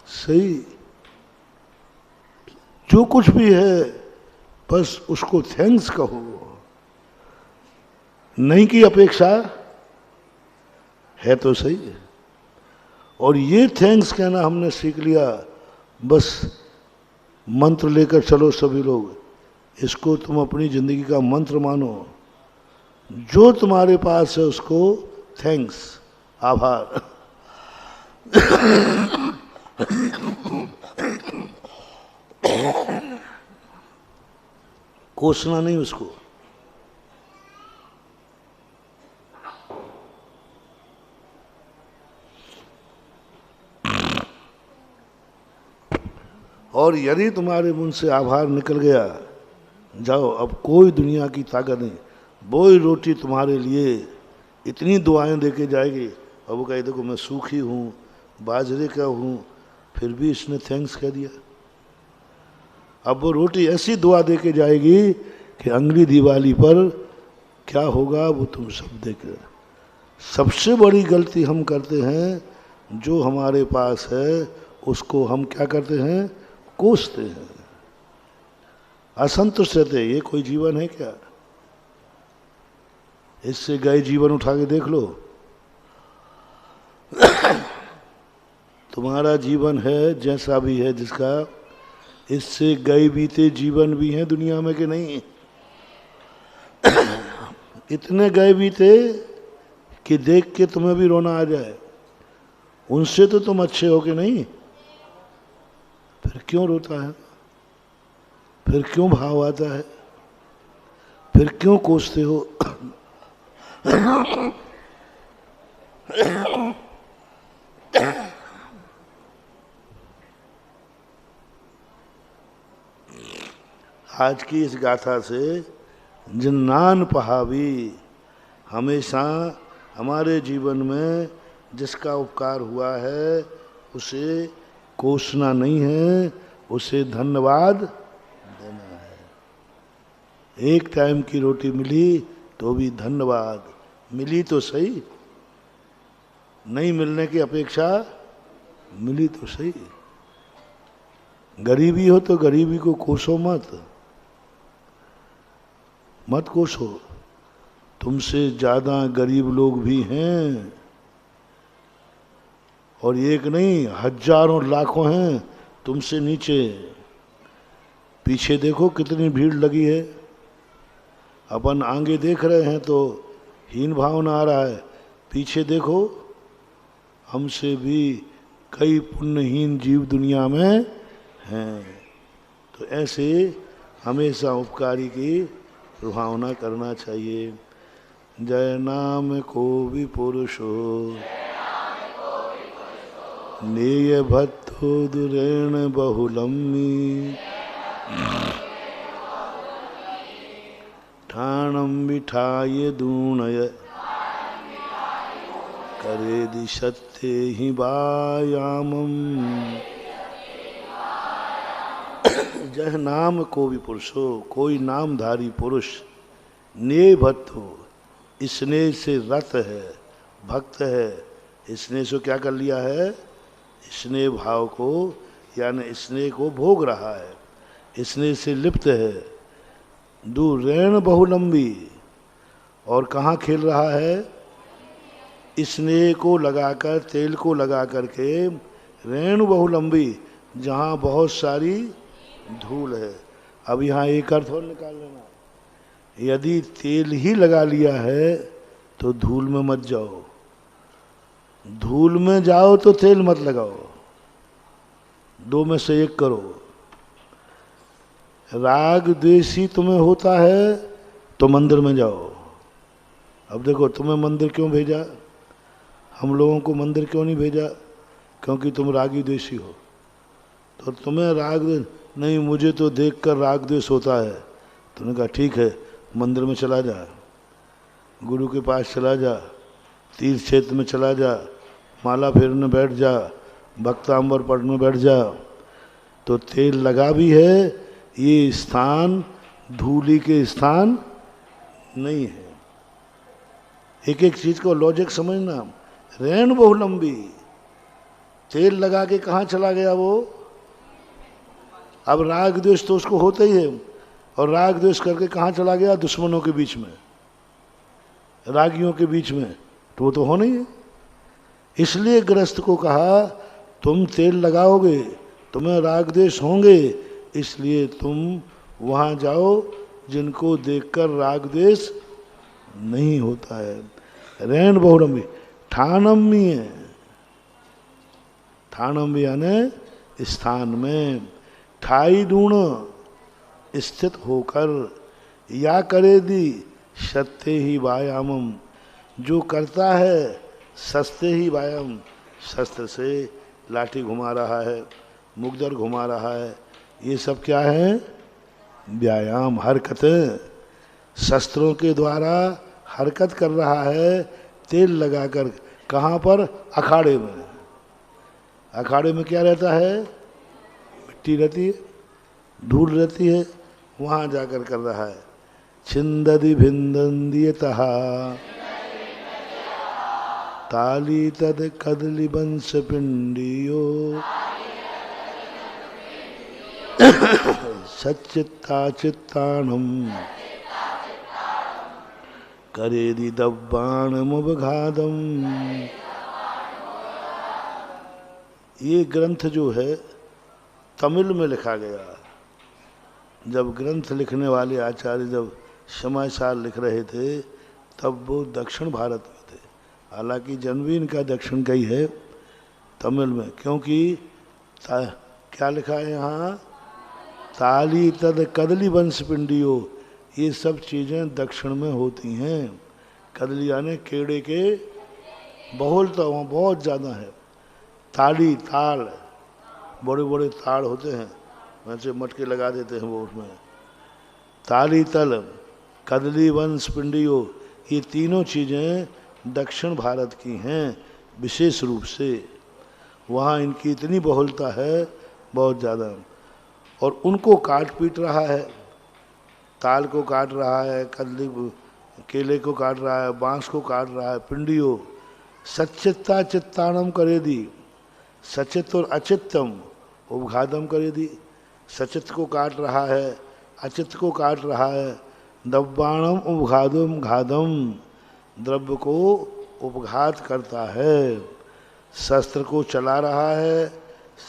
सही। जो कुछ भी है बस उसको थैंक्स कहो। नहीं की अपेक्षा, है तो सही। और ये थैंक्स कहना हमने सीख लिया। बस मंत्र लेकर चलो सभी लोग, इसको तुम अपनी जिंदगी का मंत्र मानो। जो तुम्हारे पास है उसको थैंक्स, आभार। कोसना नहीं उसको। और यदि तुम्हारे मुंह से आभार निकल गया जाओ, अब कोई दुनिया की ताकत नहीं। वही रोटी तुम्हारे लिए इतनी दुआएं दे के जाएगी। और वो कहे देखो मैं सूखी हूँ, बाजरे का हूँ, फिर भी इसने थैंक्स कह दिया। अब वो रोटी ऐसी दुआ दे के जाएगी कि अगली दिवाली पर क्या होगा वो तुम सब देख रहे। सबसे बड़ी गलती हम करते हैं, जो हमारे पास है उसको हम क्या करते हैं, कोसते हैं, असंतुष्ट रहते। ये कोई जीवन है क्या? इससे गए जीवन उठा के देख लो। तुम्हारा जीवन है जैसा भी है जिसका, इससे गए बीते जीवन भी हैं दुनिया में कि नहीं? इतने गए बीते कि देख के तुम्हें भी रोना आ जाए। उनसे तो तुम अच्छे हो कि नहीं? फिर क्यों रोता है? फिर क्यों भाव आता है? फिर क्यों कोसते हो? आज की इस गाथा से जिन्नान पहावी, हमेशा हमारे जीवन में जिसका उपकार हुआ है उसे कोसना नहीं है, उसे धन्यवाद देना है। एक टाइम की रोटी मिली तो भी धन्यवाद, मिली तो सही, नहीं मिलने की अपेक्षा मिली तो सही। गरीबी हो तो गरीबी को कोसो मत कोसो। तुमसे ज़्यादा गरीब लोग भी हैं, और एक नहीं हजारों लाखों हैं तुमसे नीचे। पीछे देखो कितनी भीड़ लगी है। अपन आगे देख रहे हैं तो हीन भावना आ रहा है, पीछे देखो हमसे भी कई पुण्यहीन जीव दुनिया में हैं। तो ऐसे हमेशा उपकारी की भावना करना चाहिए। जय नाम को भी पुरुषो नेय भत्तो दुरेण बहुलम्मी ठाणम बिठाये दूणय करे दिशत्ते ही वायामम। जह नाम को भी पुरुषो, कोई नामधारी पुरुष, ने भक्त हो, स्नेह से रत है, भक्त है। स्नेह से क्या कर लिया है? स्नेह भाव को, यानी स्नेह को भोग रहा है, स्नेह से लिप्त है। दुरैण बहुलंबी, और कहाँ खेल रहा है? स्नेह को लगाकर, तेल को लगा करके, रेणु बहुलंबी, जहाँ बहुत सारी धूल है। अब यहाँ एक अर्थ और निकाल लेना, यदि तेल ही लगा लिया है तो धूल में मत जाओ, धूल में जाओ तो तेल मत लगाओ, दो में से एक करो। राग द्वेषी तुम्हें होता है तो मंदिर में जाओ। अब देखो तुम्हें मंदिर क्यों भेजा, हम लोगों को मंदिर क्यों नहीं भेजा? क्योंकि तुम रागी द्वेषी हो। तो तुम्हें राग नहीं, मुझे तो देखकर राग द्वेष होता है। तुमने कहा ठीक है, मंदिर में चला जा, गुरु के पास चला जा, तीर्थ क्षेत्र में चला जा, माला फेरने बैठ जा, भक्तांबर पढ़ने बैठ जा। तो तेल लगा भी है, ये स्थान धूली के स्थान नहीं है। एक एक चीज को लॉजिक समझना। रेण बहुलंबी, तेल लगा के कहाँ चला गया वो? अब राग द्वेष तो उसको होता ही है, और राग द्वेष करके कहाँ चला गया? दुश्मनों के बीच में, रागियों के बीच में। तो वो तो होना ही है। इसलिए गृहस्थ को कहा तुम तेल लगाओगे तुम्हें राग द्वेष होंगे, इसलिए तुम वहाँ जाओ जिनको देखकर राग द्वेष नहीं होता है। रेण बहुलंबी, ठाणम्य है, ठाणम्य यानी स्थान में, ठाई ढूंढ स्थित होकर, या करे दी सत्य ही व्यायामम, जो करता है सस्ते ही व्यायाम, शस्त्र से लाठी घुमा रहा है, मुगदर घुमा रहा है, ये सब क्या है? व्यायाम हरकत, शस्त्रों के द्वारा हरकत कर रहा है तेल लगाकर। कहाँ पर? अखाड़े में। अखाड़े में क्या रहता है? मिट्टी रहती है, धूल रहती है, वहाँ जाकर कर रहा है। छिंददि भिंदंदियतः ताली तद कदली वंश पिंडियो सच्चित्ता चित्ताणम करेदि दब्बाणमुपघातम। ये ग्रंथ जो है तमिल में लिखा गया। जब ग्रंथ लिखने वाले आचार्य जब समय साल लिख रहे थे तब वो दक्षिण भारत में थे। हालांकि जन्म भी इनका दक्षिण का ही है, तमिल में। क्योंकि क्या लिखा है यहाँ? ताली तद कदली वंश पिंडियो। ये सब चीज़ें दक्षिण में होती हैं। कदली यानी केड़े के बहुलता वहाँ बहुत ज़्यादा है। ताली ताड़, बड़े बड़े ताड़ होते हैं, वैसे मटके लगा देते हैं वो उसमें। ताली तल कदली वंश पिंडियो, ये तीनों चीज़ें दक्षिण भारत की हैं विशेष रूप से। वहाँ इनकी इतनी बहुलता है बहुत ज़्यादा। और उनको काट पीट रहा है, ताल को काट रहा है, कदली केले को काट रहा है, बांस को काट रहा है। पिंडियो सच्चित्ता चित्ताणम करेदी, सचित और अचित्तम उपघातम करेदी। सचित को काट रहा है, अचित को काट रहा है। दब्बाणम उपघातम घातम, द्रव्य को उपघात करता है। शस्त्र को चला रहा है,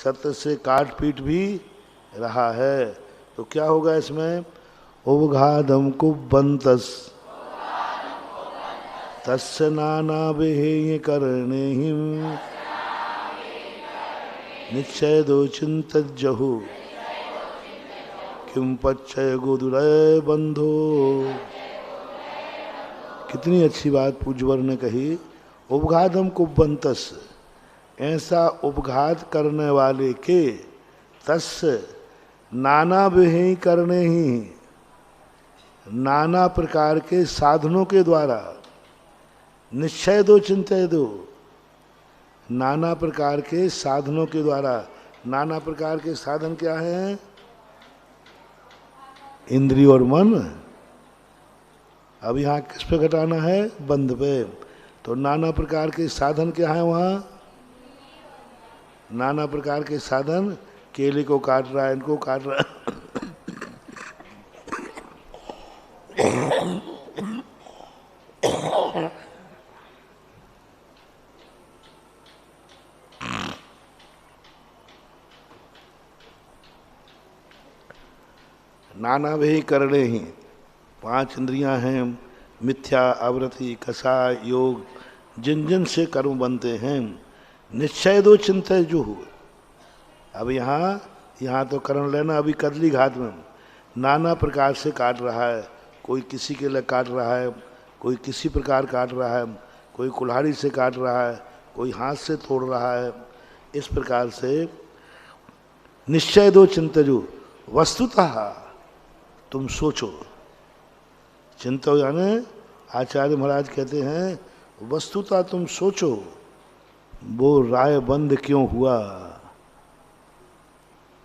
सत्य से काट पीट भी रहा है। तो क्या होगा इसमें? उपघातम कुबंतस तस्य नाना विहेय करणे हिम निश्चय दो चिंतित जहु किम पच्चय गोदुरय बंधो। कितनी अच्छी बात पूज्यवर ने कही। उपघातम कुबंतस, ऐसा उपघात करने वाले के, तस्य नाना विहेय करने ही, नाना प्रकार के साधनों के द्वारा। निश्चय दो चिंतय दो, नाना प्रकार के साधनों के द्वारा। नाना प्रकार के साधन क्या हैं? इंद्रिय और मन। अब यहाँ किस पे घटाना है? बंध पे। तो नाना प्रकार के साधन क्या है वहाँ? नाना प्रकार के साधन, केले को काट रहा है, इनको काट रहा है। नाना भी करने ही, पांच इंद्रियां हैं, मिथ्या, आवृत्ति, कषाय, योग, जिन जिन से कर्म बनते हैं। निश्चय दो चिंतय जो हो। अब यहाँ तो कर्म लेना। अभी कदली घात में नाना प्रकार से काट रहा है। कोई किसी के लिए काट रहा है, कोई किसी प्रकार काट रहा है, कोई कुल्हाड़ी से काट रहा है, कोई हाथ से तोड़ रहा है। इस प्रकार से निश्चय दो चिंतजो, वस्तुतः तुम सोचो। चिंतो यानी आचार्य महाराज कहते हैं वस्तुतः तुम सोचो, वो राय बंद क्यों हुआ?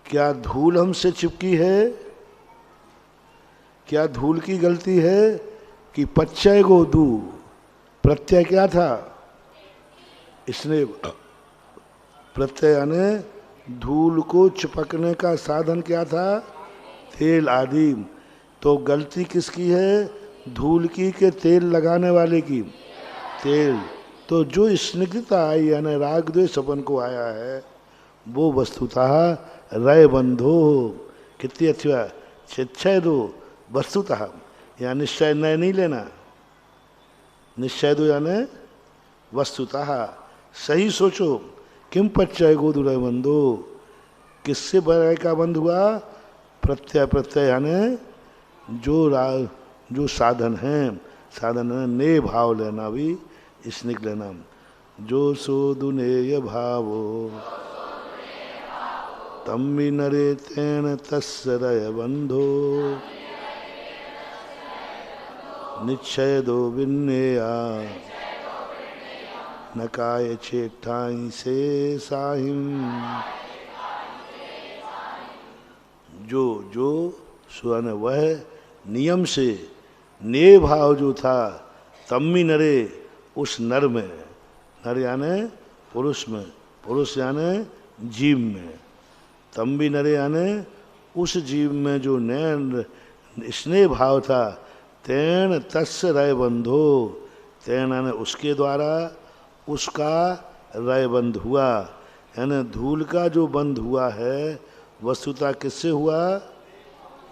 क्या धूल हमसे चिपकी है? क्या धूल की गलती है कि पच्चय गोदू? प्रत्यय क्या था? इसने प्रत्यय यानी धूल को चिपकने का साधन क्या था? तेल आदि। तो गलती किसकी है? धूल की के तेल लगाने वाले की? तेल। तो जो स्निग्धता आई यानी राग द्वेष अपन को आया है वो वस्तुतः रय बंधो। कितनी अच्छी बात। निश्चय दो वस्तुतः, या निश्चय नय नहीं लेना। निश्चय दो यानी वस्तुतः सही सोचो। किम पच्चय गोदुरय बंधो, किससे बराय का बंध हुआ? प्रत्यय। प्रत्यय यानी जो साधन है, साधन है ने भाव लेना भी स्निग्ध लेना। जो सो दुनेय भावो तम्बि नरे तेन तस्य रय बंधो निश्चय दो विन्नेया नकाय चेष्टाई से साहिम। जो जो सुन वह नियम से ने भाव जो था तम्मी नरे उस नर में, नर यानी पुरुष में, पुरुष यानी जीव में, तम्बी नरे यानी उस जीव में जो नैन स्नेह भाव था, तेन तस्य रय बंधो, तेन यानी उसके द्वारा उसका रय बंध हुआ, यानी धूल का जो बंध हुआ है वस्तुता किससे हुआ?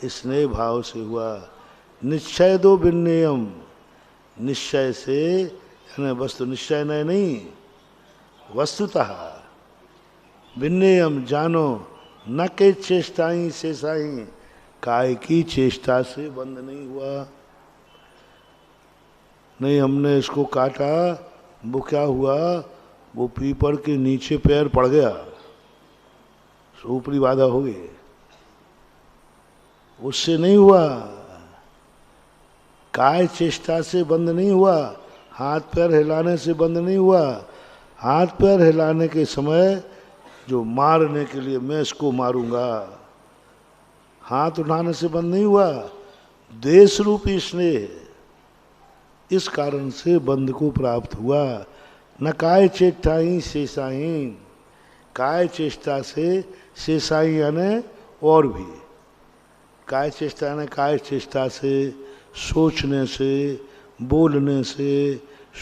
स्नेह भाव से हुआ। निश्चय दो विन्नेयम, निश्चय से यानी वस्तु निश्चय नहीं वस्तुतः, विन्नेयम जानो न के चेष्टाई से साई, काय की चेष्टा से बंद नहीं हुआ। नहीं हमने इसको काटा, वो क्या हुआ, वो पीपल के नीचे पैर पड़ गया, ऊपरी बाधा हो गई, उससे नहीं हुआ। काय चेष्टा से बंद नहीं हुआ, हाथ पैर हिलाने से बंद नहीं हुआ। हाथ पैर हिलाने के समय जो मारने के लिए मैं इसको मारूंगा, हाथ उठाने से बंद नहीं हुआ। देश रूपी स्नेह इस कारण से बंध को प्राप्त हुआ। न काय चेष्टाई शेषाई, काय चेष्टा से शेषाई यानी और भी, काय चेष्टा यानी काय चेष्टा से, सोचने से, बोलने से,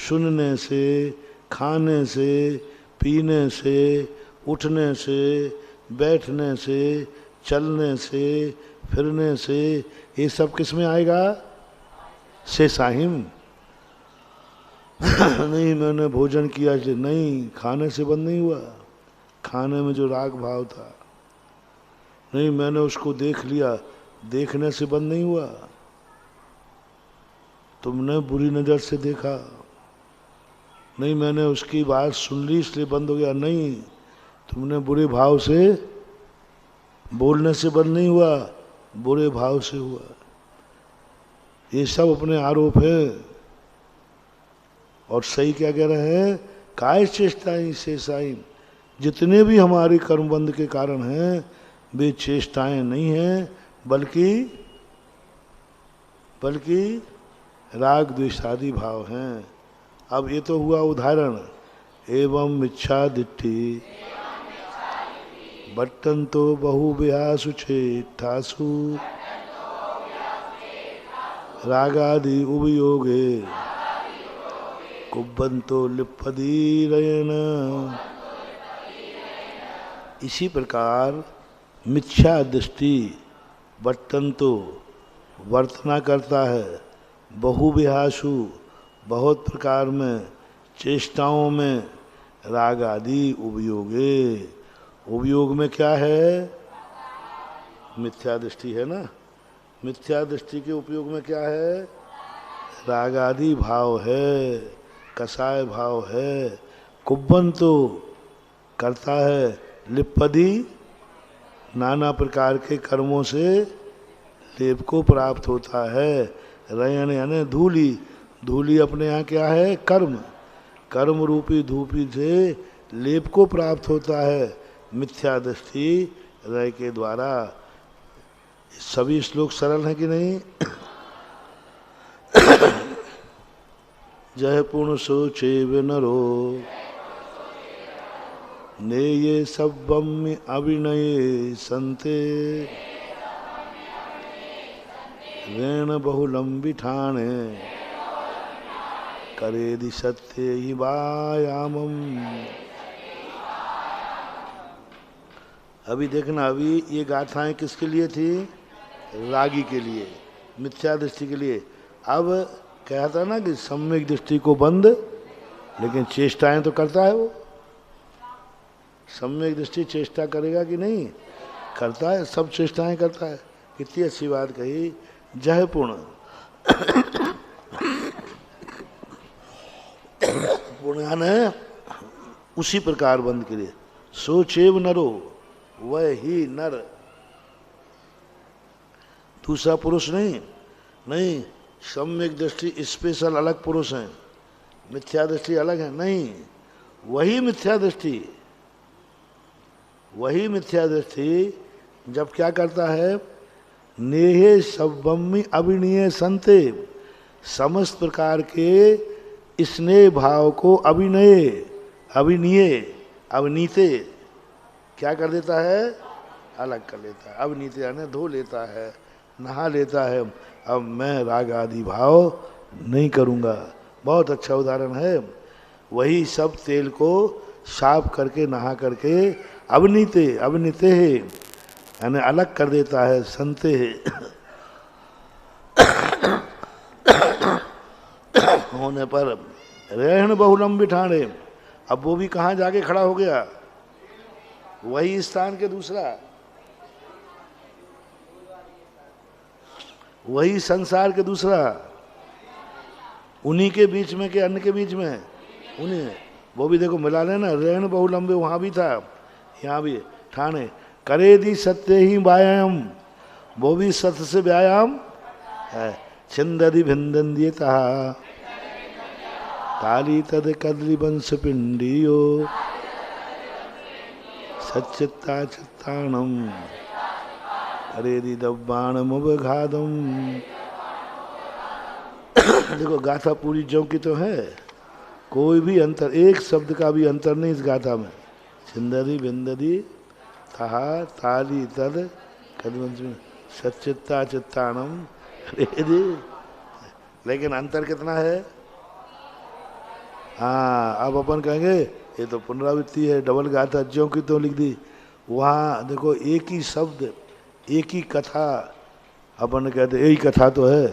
सुनने से, खाने से, पीने से, उठने से, बैठने से, चलने से, फिरने से, ये सब किस में आएगा? शेषाहिम। नहीं मैंने भोजन किया इसलिए नहीं, खाने से बंद नहीं हुआ, खाने में जो राग भाव था। नहीं मैंने उसको देख लिया, देखने से बंद नहीं हुआ। तुमने बुरी नज़र से देखा, नहीं मैंने उसकी बात सुन ली इसलिए बंद हो गया, नहीं तुमने बुरे भाव से बोलने से बंद नहीं हुआ, बुरे भाव से हुआ। ये सब अपने आरोप है। और सही क्या कह रहे हैं? काय चेष्टाएं शेषाई, जितने भी हमारे कर्मबंध के कारण हैं वे चेष्टाएं नहीं हैं, बल्कि राग द्वेषादि भाव हैं। अब ये तो हुआ उदाहरण। एवं मिच्छा दिट्ठी बट्टन्तो बहुविहासु चेष्टासु रागादि उभयोगे कुब्बन्तो लिप्पदीरयेण। इसी प्रकार मिथ्या दृष्टि बट्टन्तो वर्तना करता है, बहुविहासु बहुत प्रकार में, चेष्टाओं में, राग आदि उपयोगे, उपयोग में क्या है? मिथ्या दृष्टि है ना, मिथ्या दृष्टि के उपयोग में क्या है? राग आदि भाव है, कसाय भाव है। कुब्बन तो करता है, लिप्पदी नाना प्रकार के कर्मों से लेप को प्राप्त होता है। रयन यानी धूली, धूली अपने यहाँ क्या है? कर्म, कर्म रूपी धूपी से लेप को प्राप्त होता है मिथ्या दृष्टि रय के द्वारा। सभी श्लोक सरल हैं कि नहीं? जय पूर्ण सोचे विनरो ने ये सब्बम अभिनये संते ऋण बहुलम बिठाने करेदि सत्य ही वायामम। अभी देखना, अभी ये गाथाएं किसके लिए थी? रागी के लिए, मिथ्या दृष्टि के लिए। अब कहता ना कि सम्यक दृष्टि को बंद, लेकिन चेष्टाएं तो करता है वो। सम्यक दृष्टि चेष्टा करेगा कि नहीं? करता है, सब चेष्टाएं करता है। कितनी अच्छी बात कही। जय पूर्ण पुण्यान है उसी प्रकार बंद के लिए। सोचेव नरो, वही नर, दूसरा पुरुष नहीं। नहीं, सम्यक दृष्टि स्पेशल अलग पुरुष हैं, मिथ्या दृष्टि अलग है, नहीं, वही मिथ्या दृष्टि। वही मिथ्या दृष्टि जब क्या करता है, नेहे सब्बम्मि अभिनीय संते, समस्त प्रकार के स्नेह भाव को अभिनय अभिनीय अवनीते क्या कर देता है, अलग कर लेता है। अवनीते यानी धो लेता है, नहा लेता है। अब मैं राग आदि भाव नहीं करूँगा। बहुत अच्छा उदाहरण है। वही सब तेल को साफ करके नहा करके अवनीते अवनीते है यानी अलग कर देता है, संते है होने पर रहन बहुलम बिठाने। अब वो भी कहाँ जाके खड़ा हो गया, वही स्थान के दूसरा, वही संसार के दूसरा, उन्हीं के बीच में के अन्य के बीच में उन्हीं। वो भी देखो मिला लेना, रहन बहुलंबे वहाँ भी था, यहाँ भी ठाणे। करे दी सत्य ही व्यायाम, वो भी सत्य से व्यायाम है। छिंदि भिंदन दिए तहा ताली तद कदली वंश पिंडियो सच्चित्ता चित्ताणम अरे दी दब्बाणम उपघातम। देखो गाथा पूरी ज्यों की तो है, कोई भी अंतर, एक शब्द का भी अंतर नहीं इस गाथा में। छिंदि भिंदि तहा ताली तद कदवंश सच्चित्ता चित्ताणम अरे दी। लेकिन अंतर कितना है। हाँ, अब अपन कहेंगे ये तो पुनरावृत्ति है, डबल गाथा ज्यों की तो लिख दी। वहाँ देखो एक ही शब्द, एक ही कथा, अपन कहते यही कथा तो है,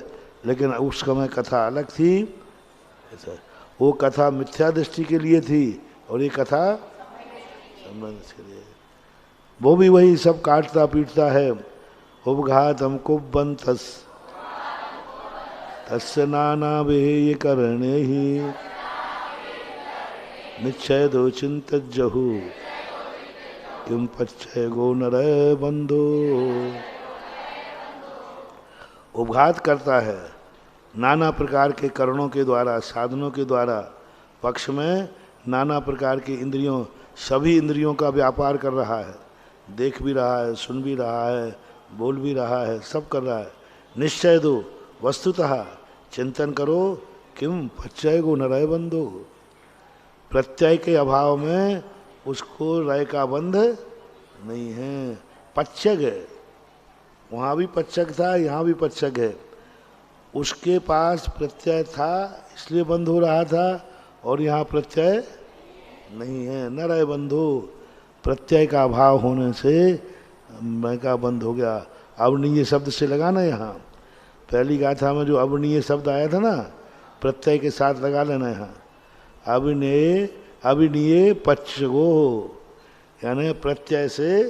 लेकिन उस समय कथा अलग थी। ऐसा वो कथा मिथ्या दृष्टि के लिए थी और ये कथा संबंध के लिए। वो भी वही सब काटता पीटता है। उपघात हमको बंतस तस्य नाना बेय करणे ही निश्चय दो चिंत जहू किम पच्चय गो नर बंधो। उपघात करता है नाना प्रकार के करणों के द्वारा, साधनों के द्वारा, पक्ष में नाना प्रकार की इंद्रियों, सभी इंद्रियों का व्यापार कर रहा है, देख भी रहा है, सुन भी रहा है, बोल भी रहा है, सब कर रहा है। निश्चय दो, वस्तुतः चिंतन करो, किम पच्चय गो नरय बंधो। प्रत्यय के अभाव में उसको रय का बंध नहीं है। पच्चग है, वहाँ भी पच्चग था, यहाँ भी पच्चग है। उसके पास प्रत्यय था इसलिए बंध हो रहा था, और यहाँ प्रत्यय नहीं है। न रहे बंधो, प्रत्यय का अभाव होने से मैं का बंध हो गया। अवनीय शब्द से लगाना, यहाँ पहली गाथा में जो अवनीय शब्द आया था ना, प्रत्यय के साथ लगा लेना। यहाँ अभिनय अभिनीय पच्चगो यानी प्रत्यय से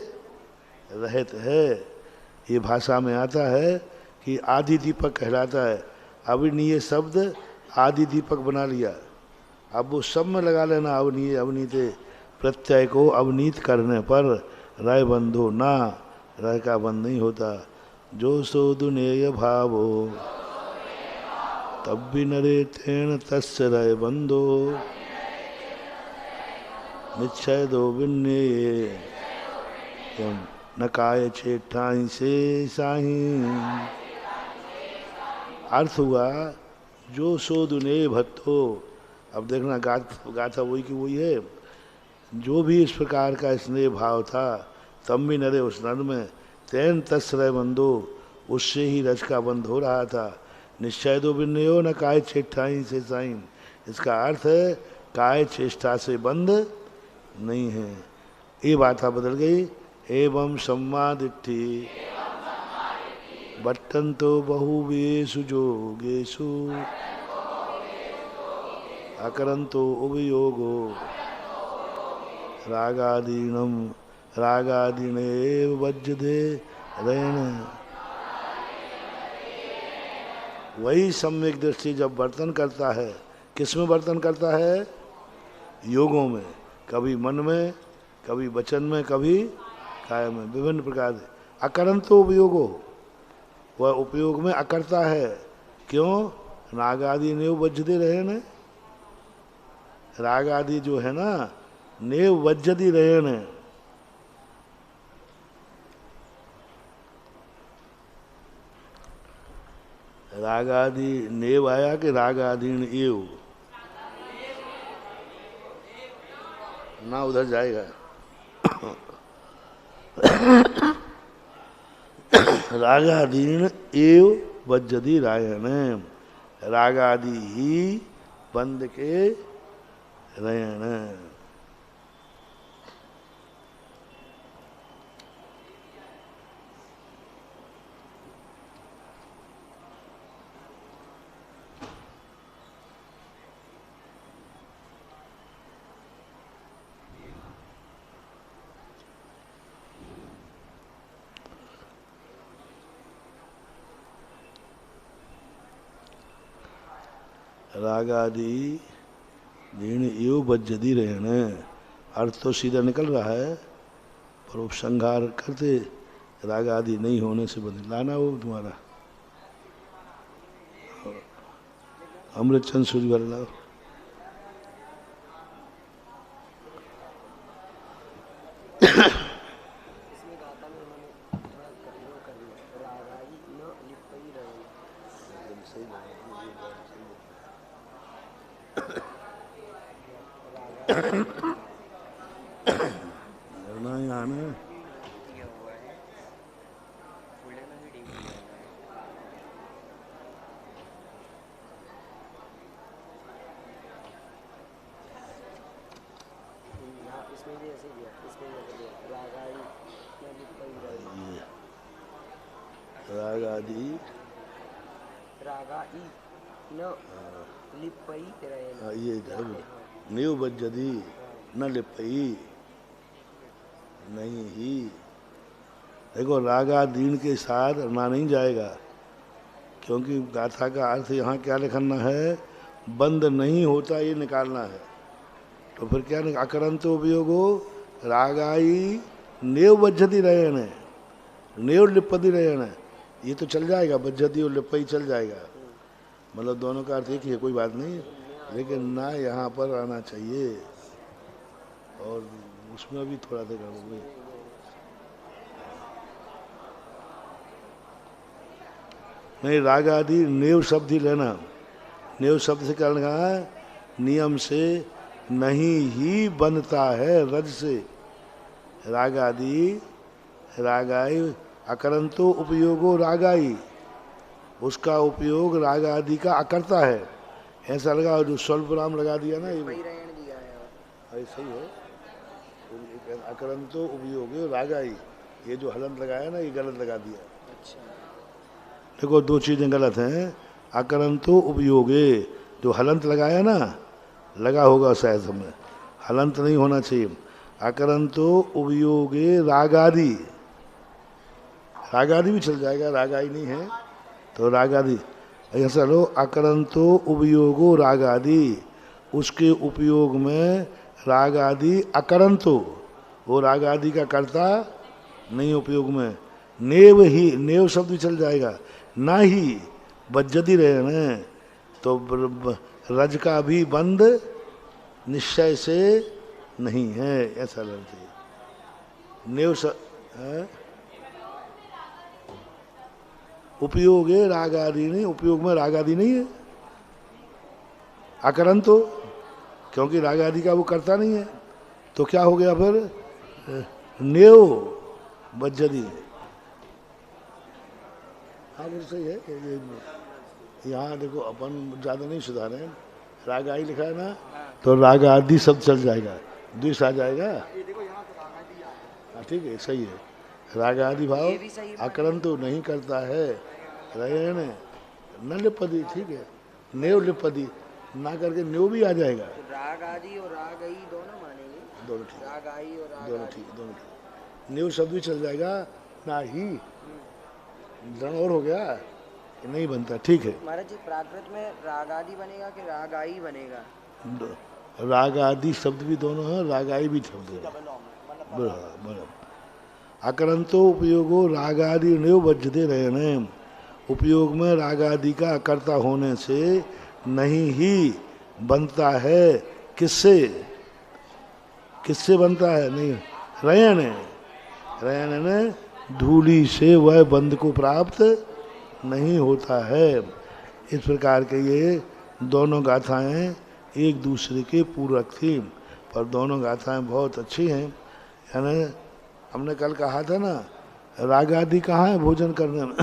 रहित है। ये भाषा में आता है कि आदि दीपक कहलाता है। अविनीय शब्द आदि दीपक बना लिया, अब वो सब में लगा लेना अवनीय अवनीते। प्रत्यय को अवनीत करने पर रय बंधो ना, रय का बंध नहीं होता। जो सो दुनेय भावो तब भी नरे तेन तस्य रय बंधो निश्चय दो बिन्ने न काय चेठाई से साही। अर्थ हुआ जो सो दुने भत्तो। अब देखना गाथा वही की वही है। जो भी इस प्रकार का स्नेह भाव था तब भी नरे उस नर में तैन तस्रय बंधो, उससे ही रज का बंध हो रहा था। निश्चय दो बिन्नयो न काय चेष्टाई से साइन। इसका अर्थ है काय चेष्टा से बंध नहीं है। ये बात बदल गई। एवं सम्मादिट्ठी बट्टन्तो बहुवेषु जोगेषु अकरन्तो उभयोगो रागादीनम रागादीनेव वज्रदे रैन। वही सम्यक दृष्टि जब वर्तन करता है, किसमें वर्तन करता है? योगों में, कभी मन में, कभी वचन में, कभी कायम है, विभिन्न प्रकार से। अकरंतो उपयोगो, वह उपयोग में अकरता है। क्यों? राग आदि नेव बज्जते रहे न, राग आदि जो है ना नेव बज्जती रहे न। राग आदि नेव आया कि राग आदि एव ना, उधर जाएगा। रागादीन एव वज्जति रायण, रागादि ही बंद के रयण। रागादि दीन एव बज्जति रहन, अर्थ तो सीधा निकल रहा है, पर उपसंहार करते राग आदि नहीं होने से बदल लाना। वो तुम्हारा अमृत चंद सूर्य वाला लाओ। यहाँ ना राग आदि ये इधर नीव बज्जदी न लिपई नहीं ही। देखो रागादीन के साथ ना नहीं जाएगा, क्योंकि गाथा का अर्थ यहाँ क्या लिखना है, बंद नहीं होता ये निकालना है। तो फिर क्या अकरंत उपयोगो रागाई नेव बज्जती रहे न, नेव लिपति रहे न, ये तो चल जाएगा, बज्जती और लिपई चल जाएगा, मतलब दोनों का अर्थ एक ही है, कोई बात नहीं। लेकिन ना यहाँ पर आना चाहिए, और उसमें भी थोड़ा सा गड़बड़। नहीं, राग आदि नेव शब्द ही लेना। नेव शब्द से क्या लगा है, नियम से नहीं ही बनता है रज से। राग आदि रागाई अकरंतो उपयोगो रागाई, उसका उपयोग राग आदि का अकरता है। ऐसा लगा जो स्वल्प राम लगा दिया ना, ये सही है। अकरंतो उपयोगो रागाई, ये जो हलंत लगाया ना ये गलत लगा दिया। देखो दो चीजें गलत हैं। अकरंतो उपयोगे, जो हलंत लगाया ना, लगा होगा शायद हमें, हलंत नहीं होना चाहिए। अकरंतो उपयोगे रागादि, रागादि भी चल जाएगा, रागाई नहीं है तो रागादि। ऐसा लो, अकरंतो उपयोगो रागादि, उसके उपयोग में रागादि अकरंतो, वो रागादि का कर्ता नहीं उपयोग में। नेव ही, नेव शब्द भी चल जाएगा, ना ही बज्जती रहे न, तो रज का भी बंद निश्चय से नहीं है, ऐसा लगता है। नेव उपयोग है राग आदि नहीं, उपयोग में राग आदि नहीं है। अकरंत तो क्योंकि राग आदि का वो करता नहीं है, तो क्या हो गया फिर, नेव बज्जती। हाँ बिल्कुल सही है। यहाँ देखो अपन ज़्यादा नहीं सुधारे हैं, राग आई लिखा है ना, तो राग आदि शब्द चल जाएगा, द्विश आ जाएगा। हाँ ठीक है, सही है। राग आदि भाव आकरण तो नहीं करता है, रहे न लिपदी, ठीक है। नेव लिपदी ना करके नेव भी आ जाएगा। तो राग आदि और राग आई दोनों मानेंगे, दोनों ठीक, राग आई और राग दोनों ठीक, दोनों ठीक। नेव शब्द भी चल जाएगा, ना ही जन और हो गया, नहीं बनता, ठीक है। महाराज जी प्राकृत में राग आदि बनेगा कि राग आई बनेगा? राग आदि शब्द भी दोनों है, राग आई भी शब्द है। बराबर। अकरंतो उपयोगो रागादि नैव बज्जते रहने, उपयोग में रागादि का अकर्ता होने से नहीं ही बनता है। किससे, किससे बनता है? नहीं, रयन है, रयन ने धूली से वह बंध को प्राप्त नहीं होता है। इस प्रकार के ये दोनों गाथाएं एक दूसरे के पूरक थी, पर दोनों गाथाएं बहुत अच्छी हैं। यानी हमने कल कहा था ना, राग आदि कहाँ है भोजन करने में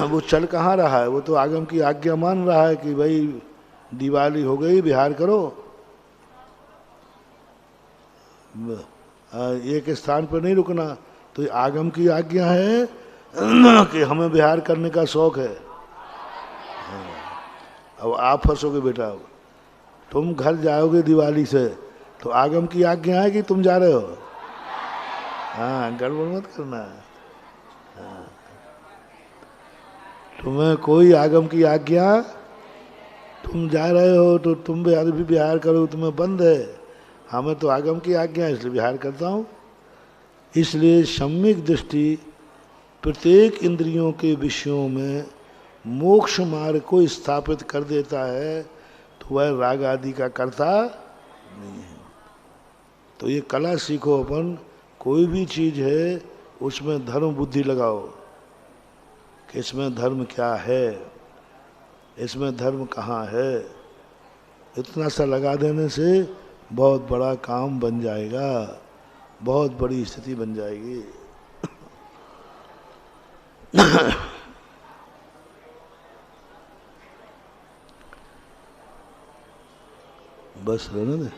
वो चल कहाँ रहा है? वो तो आगम की आज्ञा मान रहा है कि भाई दिवाली हो गई, विहार करो। एक स्थान पर नहीं रुकना, तो ये आगम की आज्ञा है कि हमें विहार करने का शौक है। अब आप फंसोगे बेटा, तुम घर जाओगे दिवाली से तो आगम की आज्ञा है कि तुम जा रहे हो? हाँ, गड़बड़ मत करना। हाँ। तुम्हें कोई आगम की आज्ञा, तुम जा रहे हो तो तुम भी विहार करो, तुम्हें बंद है। हमें तो आगम की आज्ञा है इसलिए विहार करता हूँ। इसलिए सम्यक दृष्टि प्रत्येक इंद्रियों के विषयों में मोक्ष मार्ग को स्थापित कर देता है, तो वह राग आदि का कर्ता नहीं है। तो ये कला सीखो अपन, कोई भी चीज है उसमें धर्म बुद्धि लगाओ कि इसमें धर्म क्या है, इसमें धर्म कहाँ है। इतना सा लगा देने से बहुत बड़ा काम बन जाएगा, बहुत बड़ी स्थिति बन जाएगी। बस रहने दे।